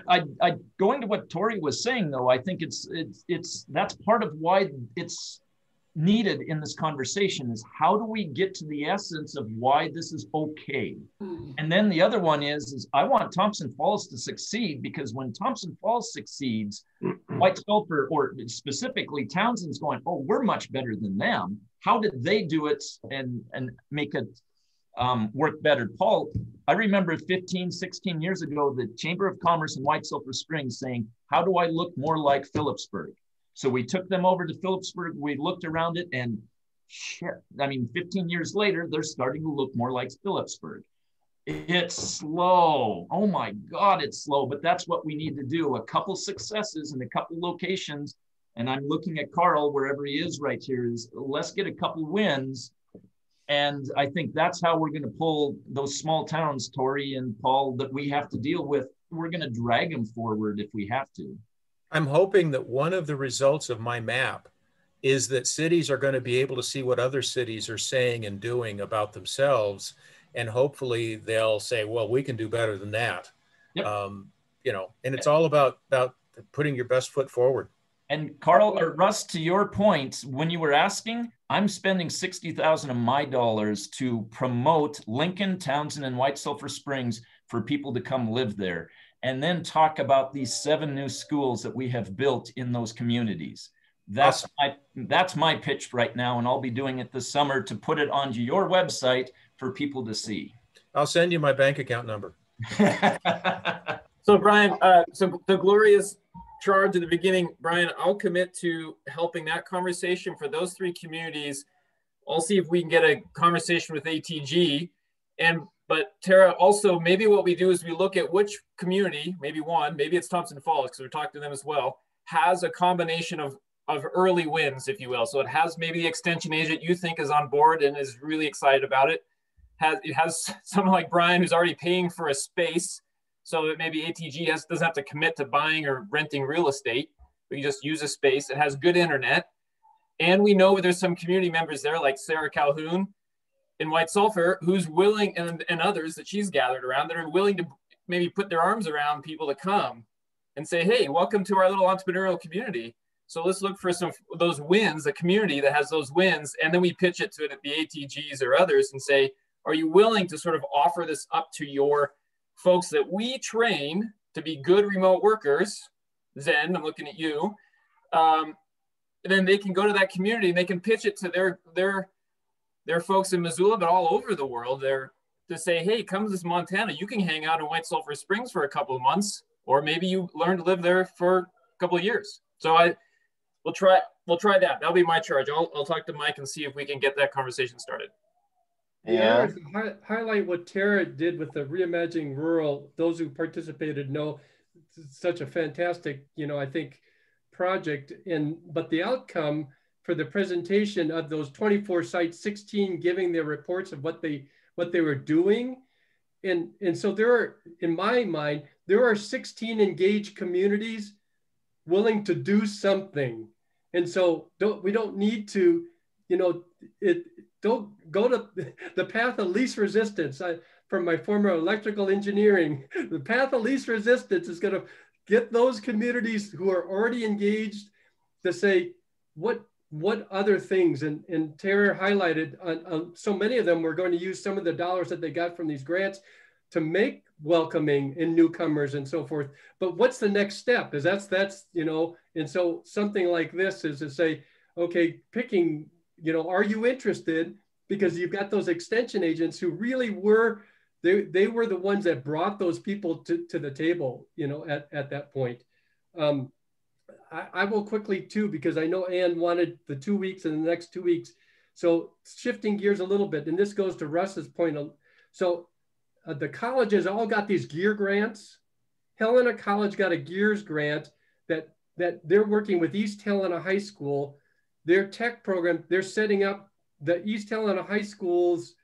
I going to what Tori was saying, though, I think that's part of why it's needed in this conversation is how do we get to the essence of why this is okay? And then the other one is I want Thompson Falls to succeed, because when Thompson Falls succeeds, White Sulphur, or specifically Townsend's going, oh, we're much better than them. How did they do it and make it work better? Paul, I remember 15, 16 years ago, the Chamber of Commerce in White Sulphur Springs saying, how do I look more like Phillipsburg? So we took them over to Phillipsburg, we looked around it, and shit, I mean, 15 years later, they're starting to look more like Phillipsburg. It's slow. Oh my God, it's slow, but that's what we need to do. A couple successes in a couple locations, and I'm looking at Carl, wherever he is right here, is let's get a couple wins. And I think that's how we're going to pull those small towns, Tori and Paul, that we have to deal with. We're going to drag them forward if we have to. I'm hoping that one of the results of my map is that cities are going to be able to see what other cities are saying and doing about themselves. And hopefully they'll say, well, we can do better than that. Yep. And it's all about putting your best foot forward. And Carl or Russ, to your point, when you were asking, I'm spending $60,000 of my dollars to promote Lincoln, Townsend, and White Sulphur Springs for people to come live there. And then talk about these 7 new schools that we have built in those communities. That's my pitch right now, and I'll be doing it this summer to put it onto your website for people to see. I'll send you my bank account number. So Brian, so the glorious charge at the beginning, Brian, I'll commit to helping that conversation for those 3 communities. I'll see if we can get a conversation with ATG. But Tara, also maybe what we do is we look at which community, maybe it's Thompson Falls, because we're talking to them as well, has a combination of early wins, if you will. So it has maybe the extension agent you think is on board and is really excited about it. It has someone like Brian who's already paying for a space, so that maybe ATG doesn't have to commit to buying or renting real estate. We can just use a space. It has good internet. And we know there's some community members there like Sarah Calhoun in White Sulphur, who's willing, and others that she's gathered around that are willing to maybe put their arms around people to come and say, hey, welcome to our little entrepreneurial community. So let's look for some of those wins, a community that has those wins, and then we pitch it to the ATGs or others and say, are you willing to sort of offer this up to your folks that we train to be good remote workers? Zen, I'm looking at you. And then they can go to that community and they can pitch it to their folks in Missoula, but all over the world there, to say, hey, come to this Montana. You can hang out in White Sulphur Springs for a couple of months, or maybe you learn to live there for a couple of years. So we'll try that. That'll be my charge. I'll talk to Mike and see if we can get that conversation started. Yeah. Highlight what Tara did with the Reimagining Rural. Those who participated know it's such a fantastic, I think, project. But the outcome for the presentation of those 24 sites, 16 giving their reports of what they were doing. And so there are, in my mind, there are 16 engaged communities willing to do something. And so we don't need to, don't go to the path of least resistance. From my former electrical engineering, the path of least resistance is going to get those communities who are already engaged to say, what other things? And Tara highlighted so many of them were going to use some of the dollars that they got from these grants to make welcoming in newcomers and so forth. But what's the next step? Is that's and so something like this is to say, okay, picking, are you interested? Because you've got those extension agents who really were, they were the ones that brought those people to the table, at that point. I will quickly too, because I know Ann wanted the 2 weeks and the next 2 weeks. So shifting gears a little bit, and this goes to Russ's point. So the colleges all got these GEAR grants. Helena College got a GEARS grant that they're working with East Helena High School. Their tech program, they're setting up the East Helena High School's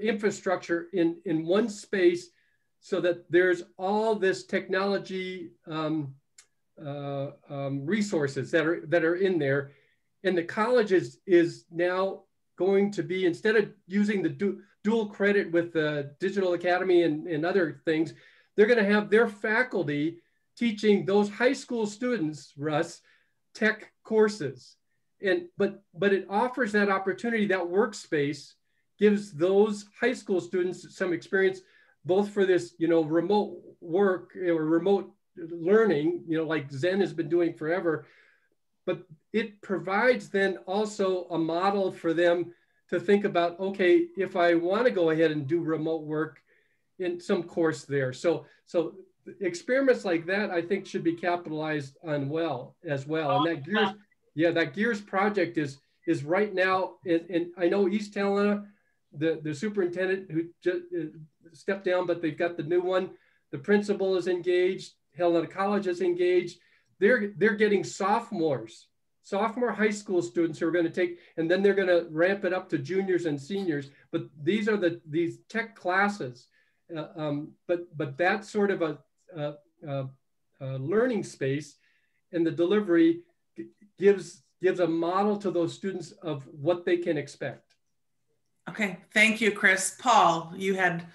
infrastructure in one space so that there's all this technology resources that are in there. And the college is now going to be, instead of using the dual credit with the Digital Academy and other things, they're going to have their faculty teaching those high school students, Russ, tech courses. But it offers that opportunity, that workspace gives those high school students some experience, both for this, remote work or remote learning, like Zen has been doing forever, but it provides then also a model for them to think about, okay, if I want to go ahead and do remote work in some course there. So experiments like that, I think, should be capitalized on as well. And that GEARS, that GEARS project is right now, and I know East Helena, the superintendent who just stepped down, but they've got the new one. The principal is engaged. Helena College is engaged. They're getting sophomore high school students who are going to take, and then they're going to ramp it up to juniors and seniors. But these are these tech classes. But that sort of a learning space and the delivery gives a model to those students of what they can expect. Okay, thank you, Chris. Paul, you had.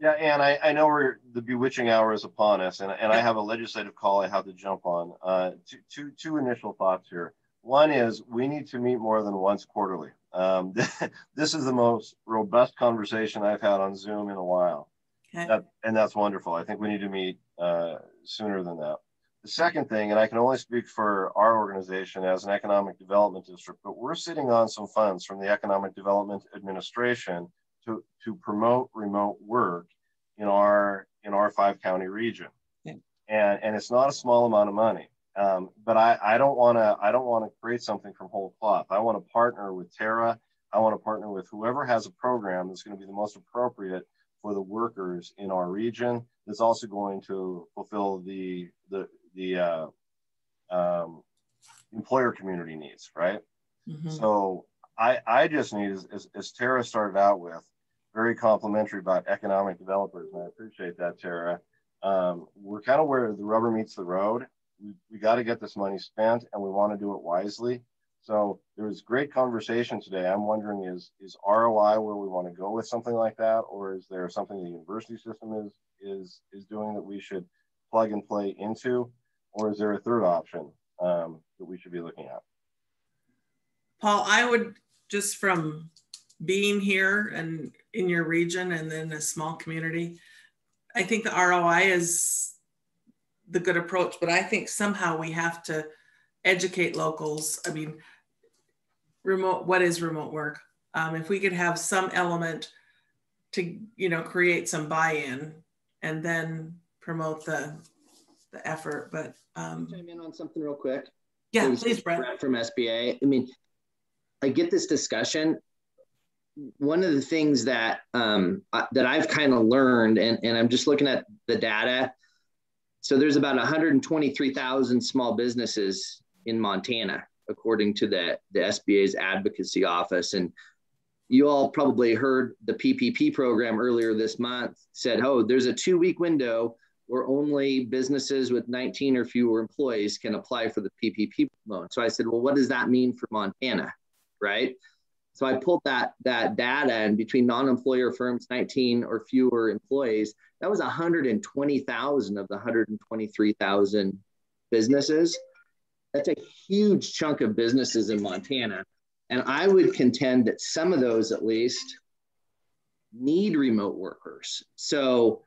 Yeah, and I know the bewitching hour is upon us, and I have a legislative call I have to jump on. Two initial thoughts here. One is we need to meet more than once quarterly. This is the most robust conversation I've had on Zoom in a while. Okay. And that's wonderful. I think we need to meet sooner than that. The second thing, and I can only speak for our organization as an economic development district, but we're sitting on some funds from the Economic Development Administration to promote remote work in our 5-county region. Okay. And it's not a small amount of money. But I don't want to create something from whole cloth. I want to partner with Tara. I want to partner with whoever has a program that's going to be the most appropriate for the workers in our region. That's also going to fulfill the employer community needs, right? Mm-hmm. So I just need, as Tara started out with, very complimentary about economic developers, and I appreciate that, Tara. We're kind of where the rubber meets the road. We got to get this money spent, and we want to do it wisely. So there was great conversation today. I'm wondering, is ROI where we want to go with something like that, or is there something the university system is doing that we should plug and play into, or is there a third option that we should be looking at? Paul, I would, just from being here and in your region and then a small community, I think the ROI is the good approach, but I think somehow we have to educate locals. I mean, what is remote work? If we could have some element to, create some buy-in and then promote the effort, but chime in on something real quick. Yeah, please, Brett. From SBA. I mean, I get this discussion. One of the things that that I've kind of learned, and I'm just looking at the data. So there's about 123,000 small businesses in Montana, according to the SBA's advocacy office. And you all probably heard the PPP program earlier this month said, oh, there's a 2-week window where only businesses with 19 or fewer employees can apply for the PPP loan. So I said, well, what does that mean for Montana, right? So I pulled that data, and between non-employer firms, 19 or fewer employees, that was 120,000 of the 123,000 businesses. That's a huge chunk of businesses in Montana. And I would contend that some of those at least need remote workers. So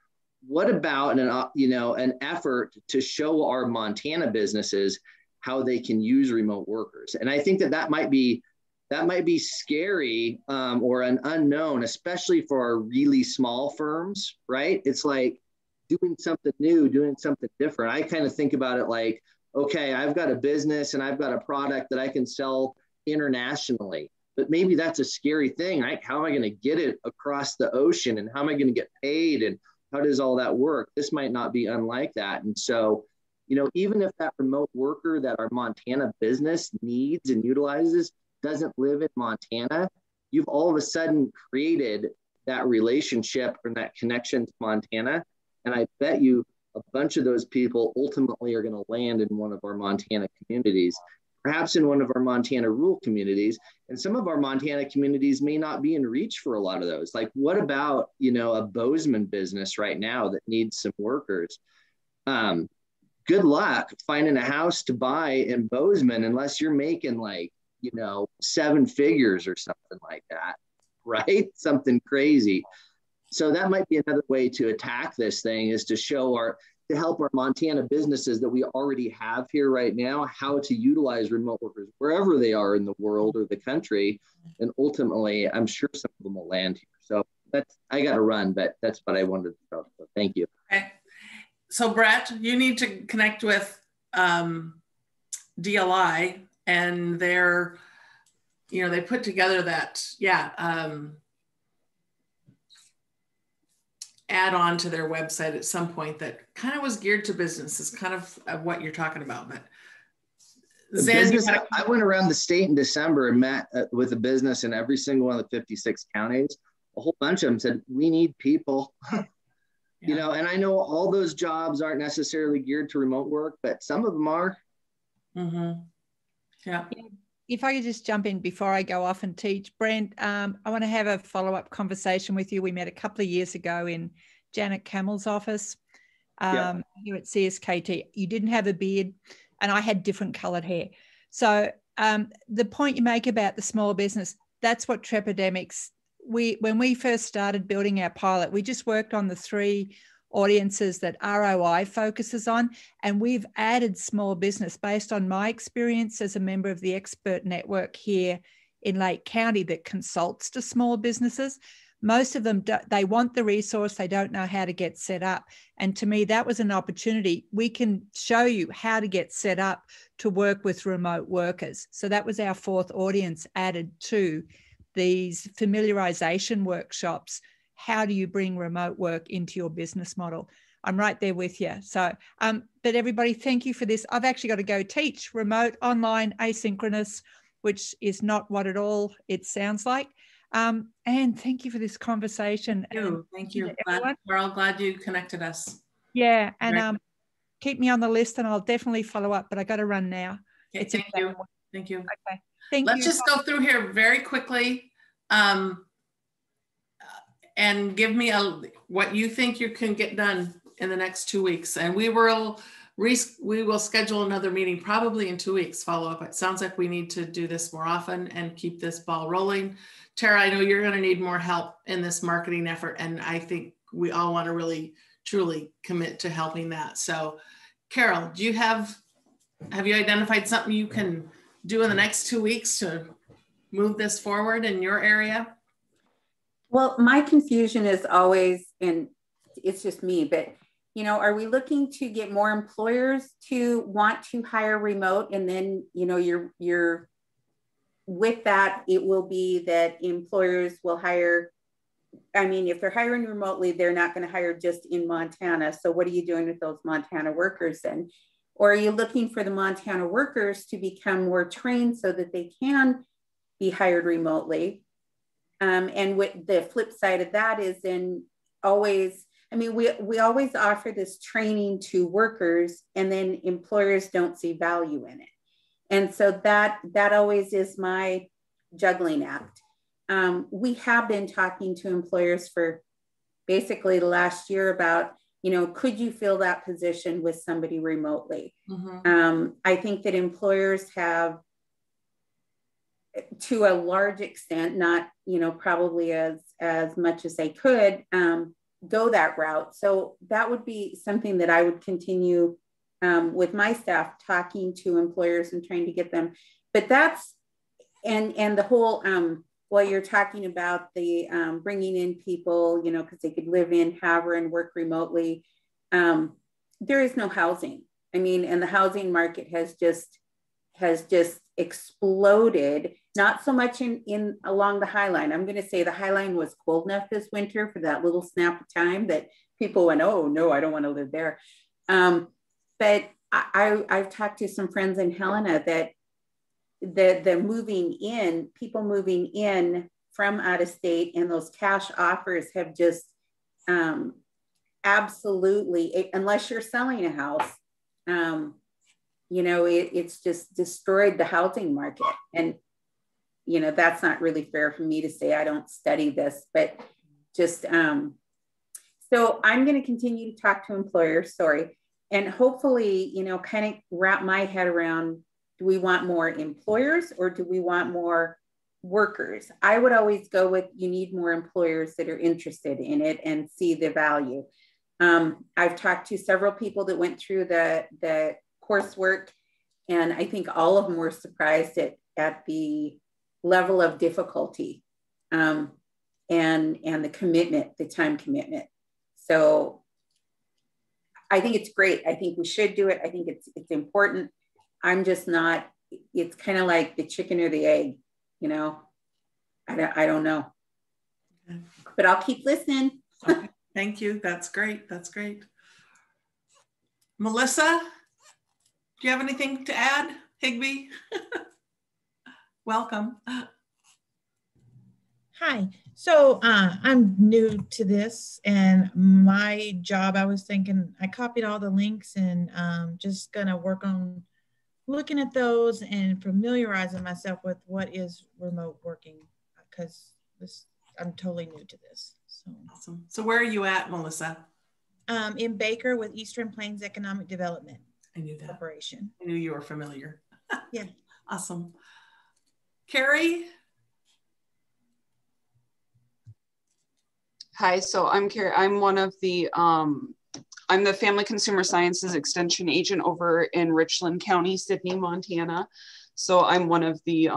what about an effort to show our Montana businesses how they can use remote workers? And I think that might be scary or an unknown, especially for our really small firms, right? It's like doing something new, doing something different. I kind of think about it like, okay, I've got a business and I've got a product that I can sell internationally, but maybe that's a scary thing, right? How am I going to get it across the ocean, and how am I going to get paid, and how does all that work? This might not be unlike that. And so, even if that remote worker that our Montana business needs and utilizes doesn't live in Montana, you've all of a sudden created that relationship or that connection to Montana. And I bet you a bunch of those people ultimately are going to land in one of our Montana communities, perhaps in one of our Montana rural communities. And some of our Montana communities may not be in reach for a lot of those. Like, what about, a Bozeman business right now that needs some workers? Good luck finding a house to buy in Bozeman unless you're making 7 figures or something like that, right? Something crazy. So that might be another way to attack this thing, is to help our Montana businesses that we already have here right now, how to utilize remote workers wherever they are in the world or the country. And ultimately, I'm sure some of them will land here. So I got to run, but that's what I wanted to talk about. Thank you. Okay. So Brett, you need to connect with DLI, and they're, they put together that, add on to their website at some point that kind of was geared to businesses, kind of what you're talking about. But Zen, I went around the state in December and met with a business in every single one of the 56 counties. A whole bunch of them said, we need people. And I know all those jobs aren't necessarily geared to remote work, but some of them are. Mm-hmm. Yeah. If I could just jump in before I go off and teach, Brent, I want to have a follow-up conversation with you. We met a couple of years ago in Janet Camel's office here at CSKT. You didn't have a beard, and I had different coloured hair. So the point you make about the small business, that's what Trepidemics, when we first started building our pilot, we just worked on the 3 audiences that ROI focuses on, and we've added small business based on my experience as a member of the expert network here in Lake County that consults to small businesses. Most of them, they want the resource, they don't know how to get set up. And to me, that was an opportunity. We can show you how to get set up to work with remote workers. So that was our 4th audience added to these familiarization workshops. How do you bring remote work into your business model? I'm right there with you. So, but everybody, thank you for this. I've actually got to go teach remote, online, asynchronous, which is not what at all it sounds like. And thank you for this conversation. Thank you. We're all glad you connected us. Yeah, and keep me on the list, and I'll definitely follow up. But I got to run now. Okay, thank you. Thank you. Okay. Thank you. Let's just go through here very quickly. And give me what you think you can get done in the next 2 weeks. And we will schedule another meeting probably in 2 weeks, follow up. It sounds like we need to do this more often and keep this ball rolling. Tara, I know you're going to need more help in this marketing effort. And I think we all want to really, truly commit to helping that. So Carol, have you identified something you can do in the next 2 weeks to move this forward in your area? Well, my confusion is always, and it's just me, but are we looking to get more employers to want to hire remote? And then, you're with that, it will be that employers will hire. I mean, if they're hiring remotely, they're not going to hire just in Montana. So what are you doing with those Montana workers then? Or are you looking for the Montana workers to become more trained so that they can be hired remotely? And what the flip side of that is then always, I mean, we always offer this training to workers and then employers don't see value in it. And so that always is my juggling act. We have been talking to employers for basically the last year about, you know, could you fill that position with somebody remotely? Mm-hmm. I think that employers have, to a large extent, not, you know, probably as much as they could, go that route. So that would be something that I would continue with my staff, talking to employers and trying to get them. But that's, and the whole, while you're talking about the bringing in people, you know, because they could live in Havre and work remotely, there is no housing. I mean, and the housing market has just exploded. Not so much in along the High Line. I'm going to say the High Line was cold enough this winter for that little snap of time that people went, oh no, I don't want to live there. But I've talked to some friends in Helena that the moving in, people moving in from out of state, and those cash offers have just absolutely, unless you're selling a house, you know, it's just destroyed the housing market. And, you know, that's not really fair for me to say. I don't study this, but just, so I'm going to continue to talk to employers, and hopefully, you know, kind of wrap my head around, do we want more employers or do we want more workers? I would always go with, you need more employers that are interested in it and see the value. I've talked to several people that went through the coursework, and I think all of them were surprised at the level of difficulty and the commitment, the time commitment. So I think it's great. I think we should do it. I think it's important. I'm just not, it's kind of like the chicken or the egg, you know, I don't know, but I'll keep listening. Okay. Thank you. That's great. That's great. Melissa, do you have anything to add? Higby? Welcome. Hi. So I'm new to this, and my job, I was thinking, I copied all the links and just gonna work on looking at those and familiarizing myself with what is remote working, because I'm totally new to this. So awesome. So where are you at, Melissa? In Baker with Eastern Plains Economic Development. I knew that. Corporation. I knew you were familiar. Yeah. Awesome. Carrie? Hi, so I'm Carrie. I'm one of the, I'm the Family Consumer Sciences Extension Agent over in Richland County, Sidney, Montana. So I'm one of the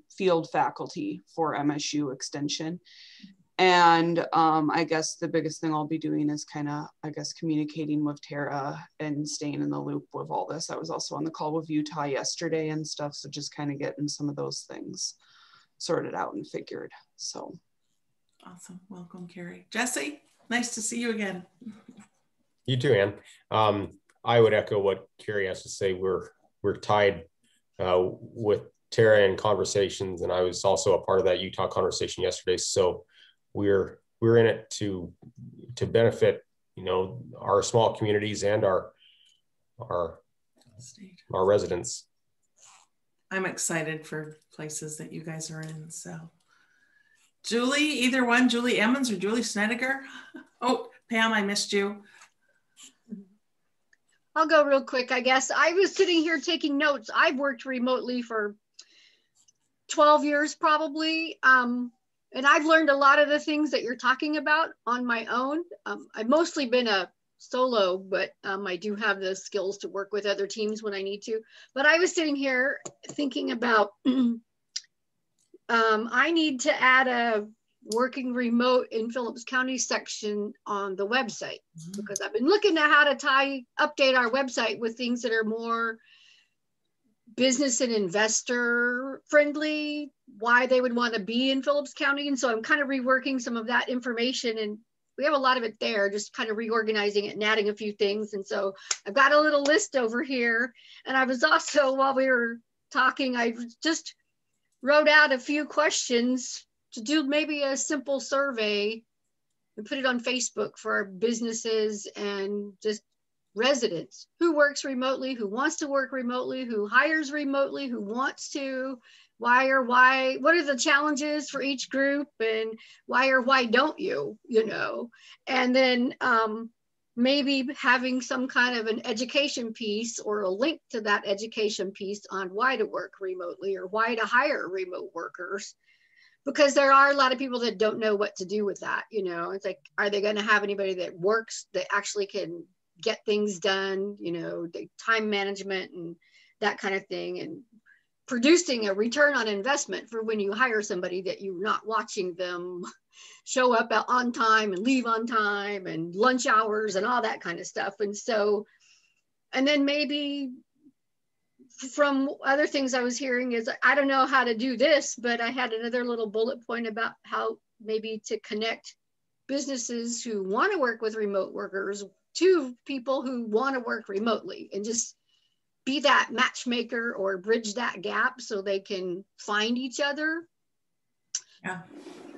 field faculty for MSU Extension. And I guess the biggest thing I'll be doing is kind of, I guess, communicating with Tara and staying in the loop with all this. I was also on the call with Utah yesterday and stuff. So just kind of getting some of those things sorted out and figured, so. Awesome. Welcome, Carrie. Jesse, nice to see you again. You too, Ann. I would echo what Carrie has to say. We're tied with Tara in conversations, and I was also a part of that Utah conversation yesterday. So we're in it to benefit, you know, our small communities and our residents. I'm excited for places that you guys are in. So Julie, either one, Julie Emmons or Julie Snedeker. Oh, Pam, I missed you. I'll go real quick, I guess. I was sitting here taking notes. I've worked remotely for 12 years probably. And I've learned a lot of the things that you're talking about on my own. I've mostly been a solo, but I do have the skills to work with other teams when I need to. But I was sitting here thinking about, I need to add a working remote in Phillips County section on the website, because I've been looking at how to update our website with things that are more business and investor friendly, why they would want to be in Phillips County. And so I'm kind of reworking some of that information and we have a lot of it there, just kind of reorganizing it and adding a few things. And so I've got a little list over here. And I was also, while we were talking, I just wrote out a few questions to do maybe a simple survey and put it on Facebook for our businesses and just residents. Who works remotely, who wants to work remotely, who hires remotely, who wants to, why, what are the challenges for each group, and why don't you, and then maybe having some kind of an education piece or a link to that education piece on why to work remotely or why to hire remote workers. Because there are a lot of people that don't know what to do with that. It's like, are they going to have anybody that works that actually can get things done, the time management and that kind of thing, and producing a return on investment for when you hire somebody, that you're not watching them show up on time and leave on time and lunch hours and all that kind of stuff. And so, and then maybe from other things I was hearing is, I don't know how to do this, but I had another little bullet point about how maybe to connect businesses who want to work with remote workers to people who want to work remotely, and just be that matchmaker or bridge that gap so they can find each other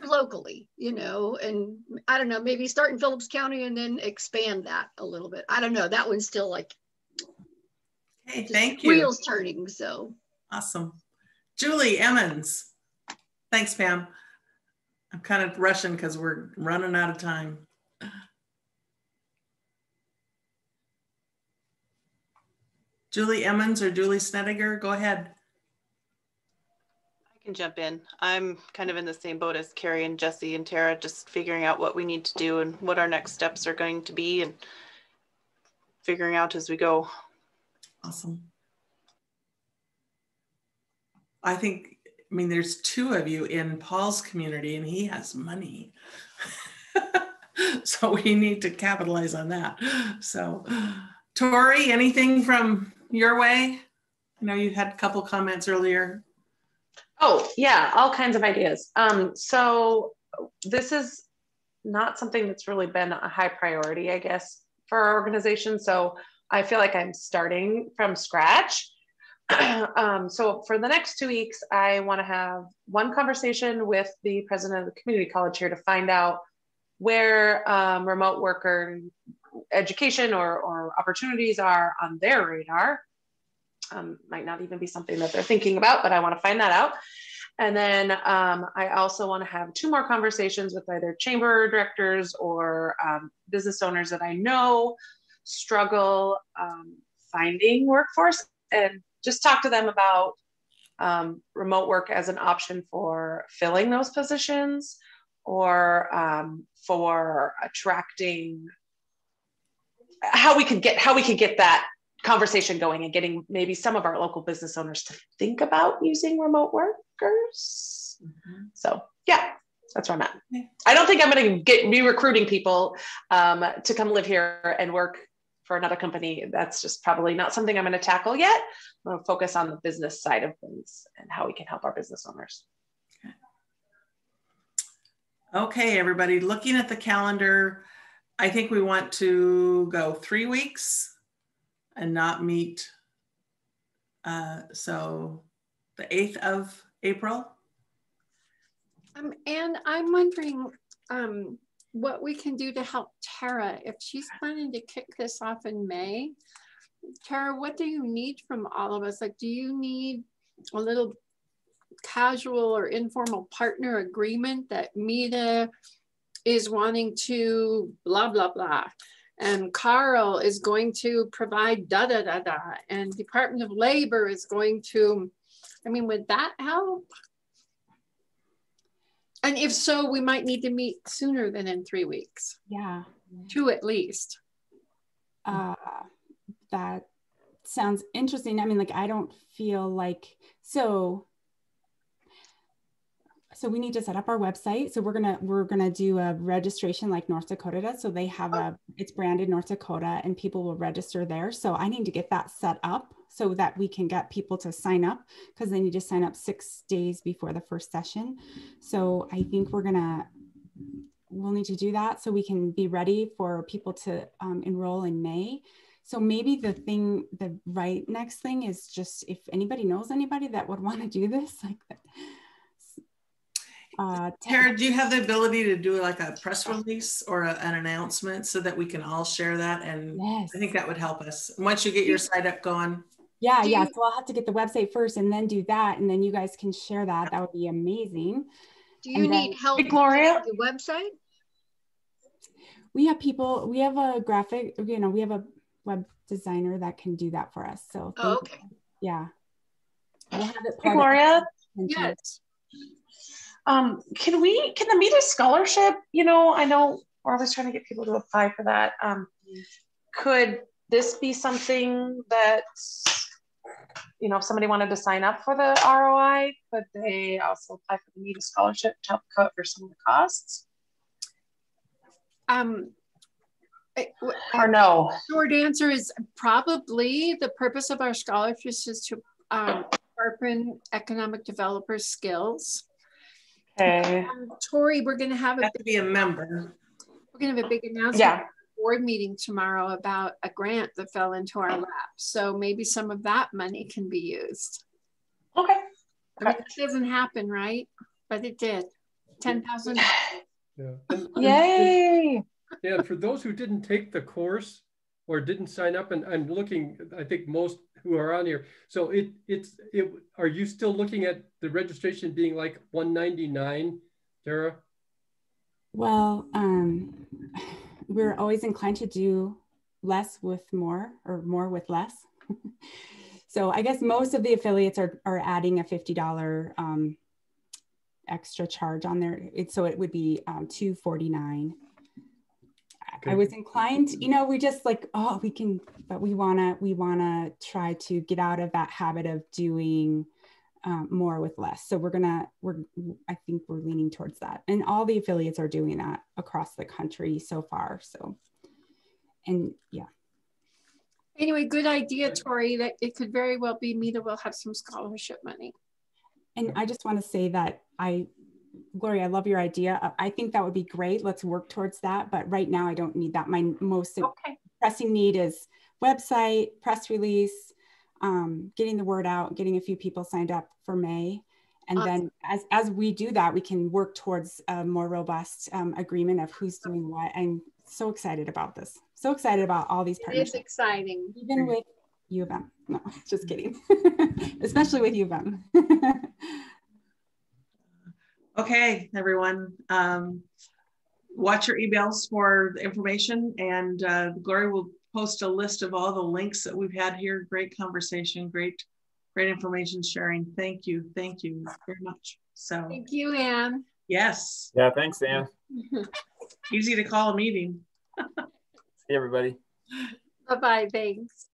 locally, and I don't know, maybe start in Phillips County and then expand that a little bit. I don't know. That one's still like, hey, thank you. Wheels turning. So awesome. Julie Emmons. Thanks, Pam. I'm kind of rushing because we're running out of time. Julie Emmons or Julie Snediger, go ahead. I can jump in. I'm kind of in the same boat as Carrie and Jesse and Tara, just figuring out what we need to do and what our next steps are going to be, and figuring out as we go. Awesome. I mean, there's two of you in Paul's community and he has money. So we need to capitalize on that. So Tori, anything from your way? I know you had a couple comments earlier. Oh yeah, all kinds of ideas. So this is not something that's really been a high priority, I guess, for our organization. So I feel like I'm starting from scratch. So for the next 2 weeks, I want to have one conversation with the president of the community college here to find out where remote worker education or opportunities are on their radar. Might not even be something that they're thinking about, but I want to find that out. And then I also want to have 2 more conversations with either chamber directors or business owners that I know struggle finding workforce, and just talk to them about remote work as an option for filling those positions, or for attracting, how we could get that conversation going and getting maybe some of our local business owners to think about using remote workers. Mm-hmm. So yeah, that's where I'm at. I don't think I'm going to be recruiting people to come live here and work for another company. That's just probably not something I'm going to tackle yet. I'm going to focus on the business side of things and how we can help our business owners. Okay, everybody, looking at the calendar, I think we want to go 3 weeks and not meet. So the 8th of April. And I'm wondering what we can do to help Tara if she's planning to kick this off in May. Tara, what do you need from all of us? Like, do you need a little casual or informal partner agreement that MEDA is wanting to blah, blah, blah, and Carl is going to provide da, da, da, da, and Department of Labor is going to, I mean, would that help? And if so, we might need to meet sooner than in 3 weeks. Yeah. 2 at least. That sounds interesting. I mean, like, I don't feel like, so we need to set up our website. So we're gonna do a registration like North Dakota does. So they have it's branded North Dakota, and people will register there. So I need to get that set up so that we can get people to sign up, because they need to sign up 6 days before the first session. So I think we're gonna we'll need to do that so we can be ready for people to enroll in May. So maybe the right next thing is just if anybody knows anybody that would want to do this, like that. Tara, do you have the ability to do like a press release or an announcement so that we can all share that? And yes. I think that would help us. Once you get your site up going. Yeah, yeah. So I'll have to get the website first and then do that. And then you guys can share that. That would be amazing. Do you need help with the website? We have people, we have a graphic, you know, we have a web designer that can do that for us. So okay. Yeah. We'll have it hey, Gloria. Yes. Can the MEDA scholarship, you know, I know we're always trying to get people to apply for that. Could this be something that, you know, if somebody wanted to sign up for the ROI, could they also apply for the MEDA scholarship to help cover some of the costs? Or no? Short answer is probably. The purpose of our scholarships is to sharpen economic developers' skills. Okay. Tori, we're going to have to be a member. We're going to have a big announcement at the board meeting tomorrow about a grant that fell into our lap. So maybe some of that money can be used. Okay. I mean, it doesn't happen, right? But it did. 10,000. Yeah. Yay! Yeah, for those who didn't take the course or didn't sign up, and I'm looking, I think most who are on here. So are you still looking at the registration being like $199, Tara? Well, we're always inclined to do less with more or more with less. So I guess most of the affiliates are adding a $50 extra charge on there. So it would be $249. Okay. I was inclined, you know, we just like, oh, we can, but we wanna try to get out of that habit of doing more with less. So I think we're leaning towards that. And all the affiliates are doing that across the country so far. So, and yeah. Anyway, good idea, Tori, that it could very well be MEDA will have some scholarship money. And I just want to say that Gloria, I love your idea. I think that would be great. Let's work towards that. But right now I don't need that. My most pressing need is website, press release, getting the word out, getting a few people signed up for May. And then as we do that, we can work towards a more robust agreement of who's doing what. I'm so excited about this. So excited about all these partnerships. It is exciting. Even with U of M. No, just kidding. Especially with U of M. Okay, everyone. Watch your emails for the information, and Gloria will post a list of all the links that we've had here. Great conversation, great information sharing. Thank you very much. So thank you, Anne. Yes. Yeah, thanks, Anne. Easy to call a meeting. See everybody. Bye-bye, thanks.